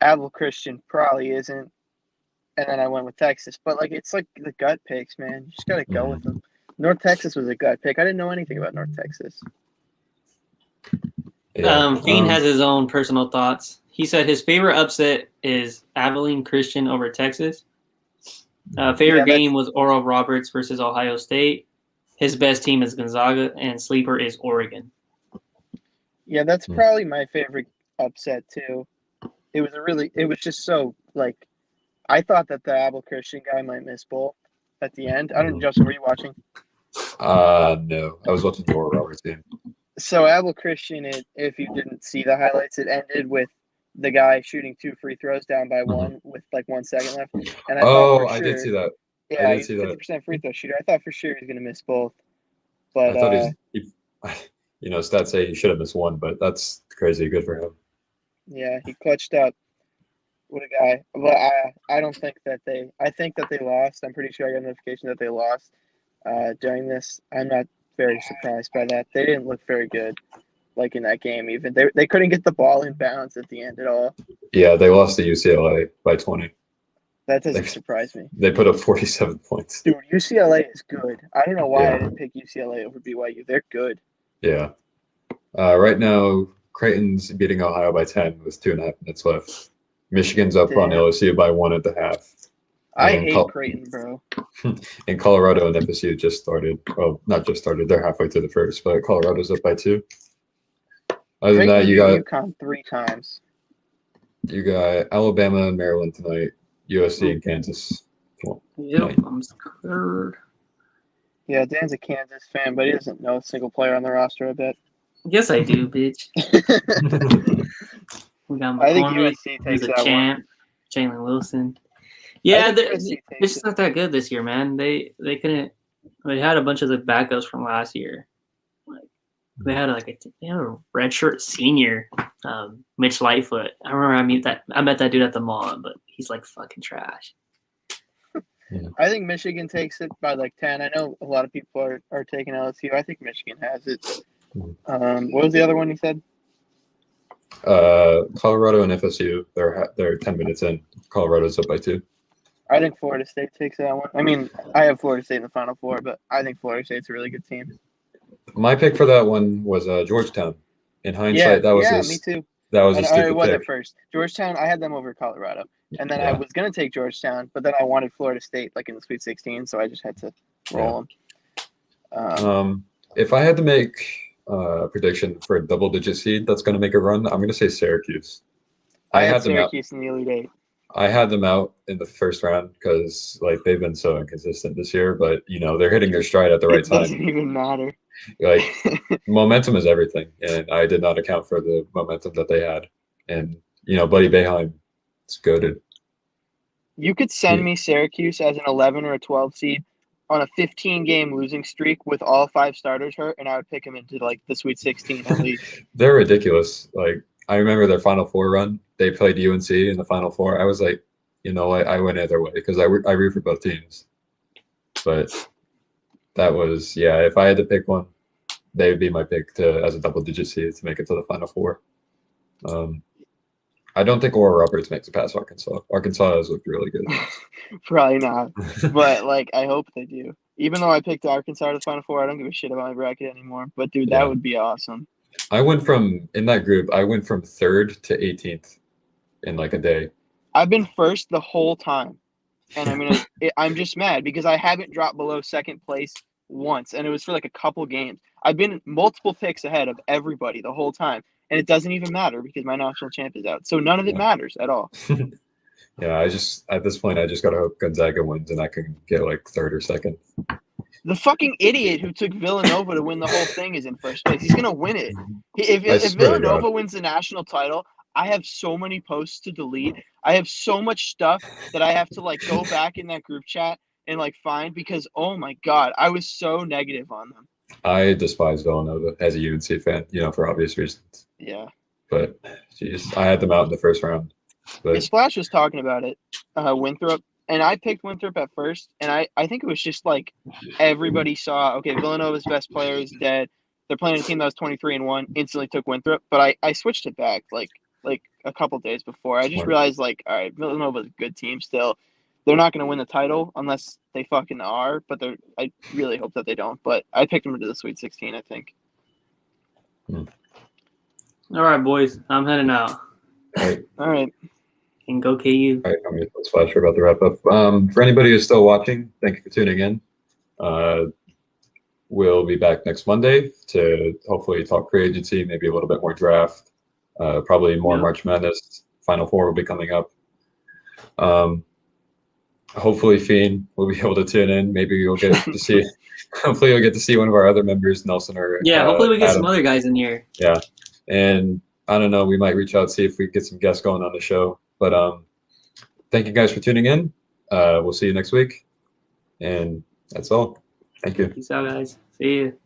Abel Christian probably isn't. And then I went with Texas. But like it's like the gut picks, man. You just gotta go with them. North Texas was a gut pick. I didn't know anything about North Texas. Yeah. Fiend has his own personal thoughts. He said his favorite upset is Abilene Christian over Texas. Favorite Yeah, game was Oral Roberts versus Ohio State. His best team is Gonzaga, and sleeper is Oregon. Yeah, that's probably my favorite upset too. It was just so like I thought that the Abel Christian guy might miss both at the end. I don't know, Justin, were you watching? No, I was watching the Oral Roberts game. So Abel Christian, if you didn't see the highlights, it ended with the guy shooting 2 free throws down by one with like 1 second left. And I thought for I sure, did see that. yeah, I did he's see a that. 50% free throw shooter. I thought for sure he was going to miss both. But I thought stats say he should have missed one, but that's crazy. Good for him. yeah, he clutched up. What a guy. But I don't think that I think that they lost. I'm pretty sure I got a notification that they lost during this. I'm not very surprised by that. They didn't look very good, like in that game even. They couldn't get the ball in bounds at the end at all. Yeah, they lost to UCLA by 20. That doesn't surprise me. They put up 47 points. Dude, UCLA is good. I don't know why Yeah. I didn't pick UCLA over BYU. They're good. Yeah. Right now, Creighton's beating Ohio by 10 with 2.5 minutes left. Michigan's up on Damn. LSU by 1 at the half. I And hate Creighton, bro. And Colorado and FSU just started. Well, not just started. They're halfway through the first, but Colorado's up by 2. Other than that, Creighton you beat got UConn 3 times. Alabama and Maryland tonight, USC and Kansas. Yep, I'm scared. Yeah, Dan's a Kansas fan, but he doesn't know a single player on the roster, I bet. Yes, I do, bitch. We got I think McCormick, USC who's takes a that one. champ. Jalen Wilson. Yeah, I think they're USC takes just not that good this year, man. They couldn't. They had a bunch of the backups from last year. Like they had a redshirt senior, Mitch Lightfoot. I remember I met that dude at the mall, but he's like fucking trash. I think Michigan takes it by like 10. I know a lot of people are taking LSU. I think Michigan has it. What was the other one you said? Colorado and FSU. They're 10 minutes in. Colorado's up by 2. I think Florida State takes that one. I mean, I have Florida State in the Final Four, but I think Florida State's a really good team. My pick for that one was Georgetown. In hindsight, that was me too. That was a I stupid was pick. at first. Georgetown, I had them over Colorado. And then I Yeah. was going to take Georgetown, but then I wanted Florida State like in the Sweet 16, so I just had to roll them. If I had to make a prediction for a double-digit seed that's going to make a run, I'm going to say Syracuse. I had Syracuse in the Elite Eight. I had them out in the first round because they've been so inconsistent this year, but they're hitting their stride at the right It doesn't time. even matter. Like momentum is everything, and I did not account for the momentum that they had. And Buddy Boeheim, it's goated. You could send me Syracuse as an 11 or a 12 seed on a 15-game losing streak with all 5 starters hurt, and I would pick them into like the Sweet 16 at least. They're ridiculous. Like I remember their Final Four run. They played UNC in the Final Four. I was like, I went either way because I root for both teams. But that was, if I had to pick one, they would be my pick as a double-digit seed to make it to the Final Four. I don't think Oral Roberts makes it past Arkansas. Arkansas has looked really good. Probably not. But, I hope they do. Even though I picked Arkansas to the Final Four, I don't give a shit about my bracket anymore. But, dude, that would be awesome. In that group, I went from 3rd to 18th in a day. I've been first the whole time. And I'm just mad because I haven't dropped below 2nd place once. And it was for a couple games. I've been multiple picks ahead of everybody the whole time. And it doesn't even matter because my national champ is out. So none of it matters at all. At this point, I just got to hope Gonzaga wins and I can get 3rd or 2nd. The fucking idiot who took Villanova to win the whole thing is in first place. He's going to win it. If Villanova wins the national title, I have so many posts to delete. I have so much stuff that I have to go back in that group chat and find because, oh my God, I was so negative on them. I despise Villanova as a UNC fan, for obvious reasons. Yeah. But, geez, I had them out in the first round. But Splash was talking about it, Winthrop, and I picked Winthrop at first, and I think it was just everybody saw, okay, Villanova's best player is dead. They're playing a team that was 23-1, instantly took Winthrop, but I switched it back a couple days before. I just realized all right, Villanova's a good team still. They're not going to win the title unless they fucking are, but I really hope that they don't. But I picked them into the Sweet 16, I think. All right, boys. I'm heading out. All right. And go KU. All right, I'm going to Splash. We're about to wrap up. For anybody who's still watching, thank you for tuning in. We'll be back next Monday to hopefully talk free agency, maybe a little bit more draft, probably more March Madness. Final Four will be coming up. Hopefully Fiend will be able to tune in. Maybe you'll get to see. Hopefully you'll get to see one of our other members, Nelson or hopefully we get Adam. Some other guys in here. Yeah, and I don't know. We might reach out, see if we get some guests going on the show. But thank you guys for tuning in. We'll see you next week, and that's all. Thank you. Peace out, guys. See you.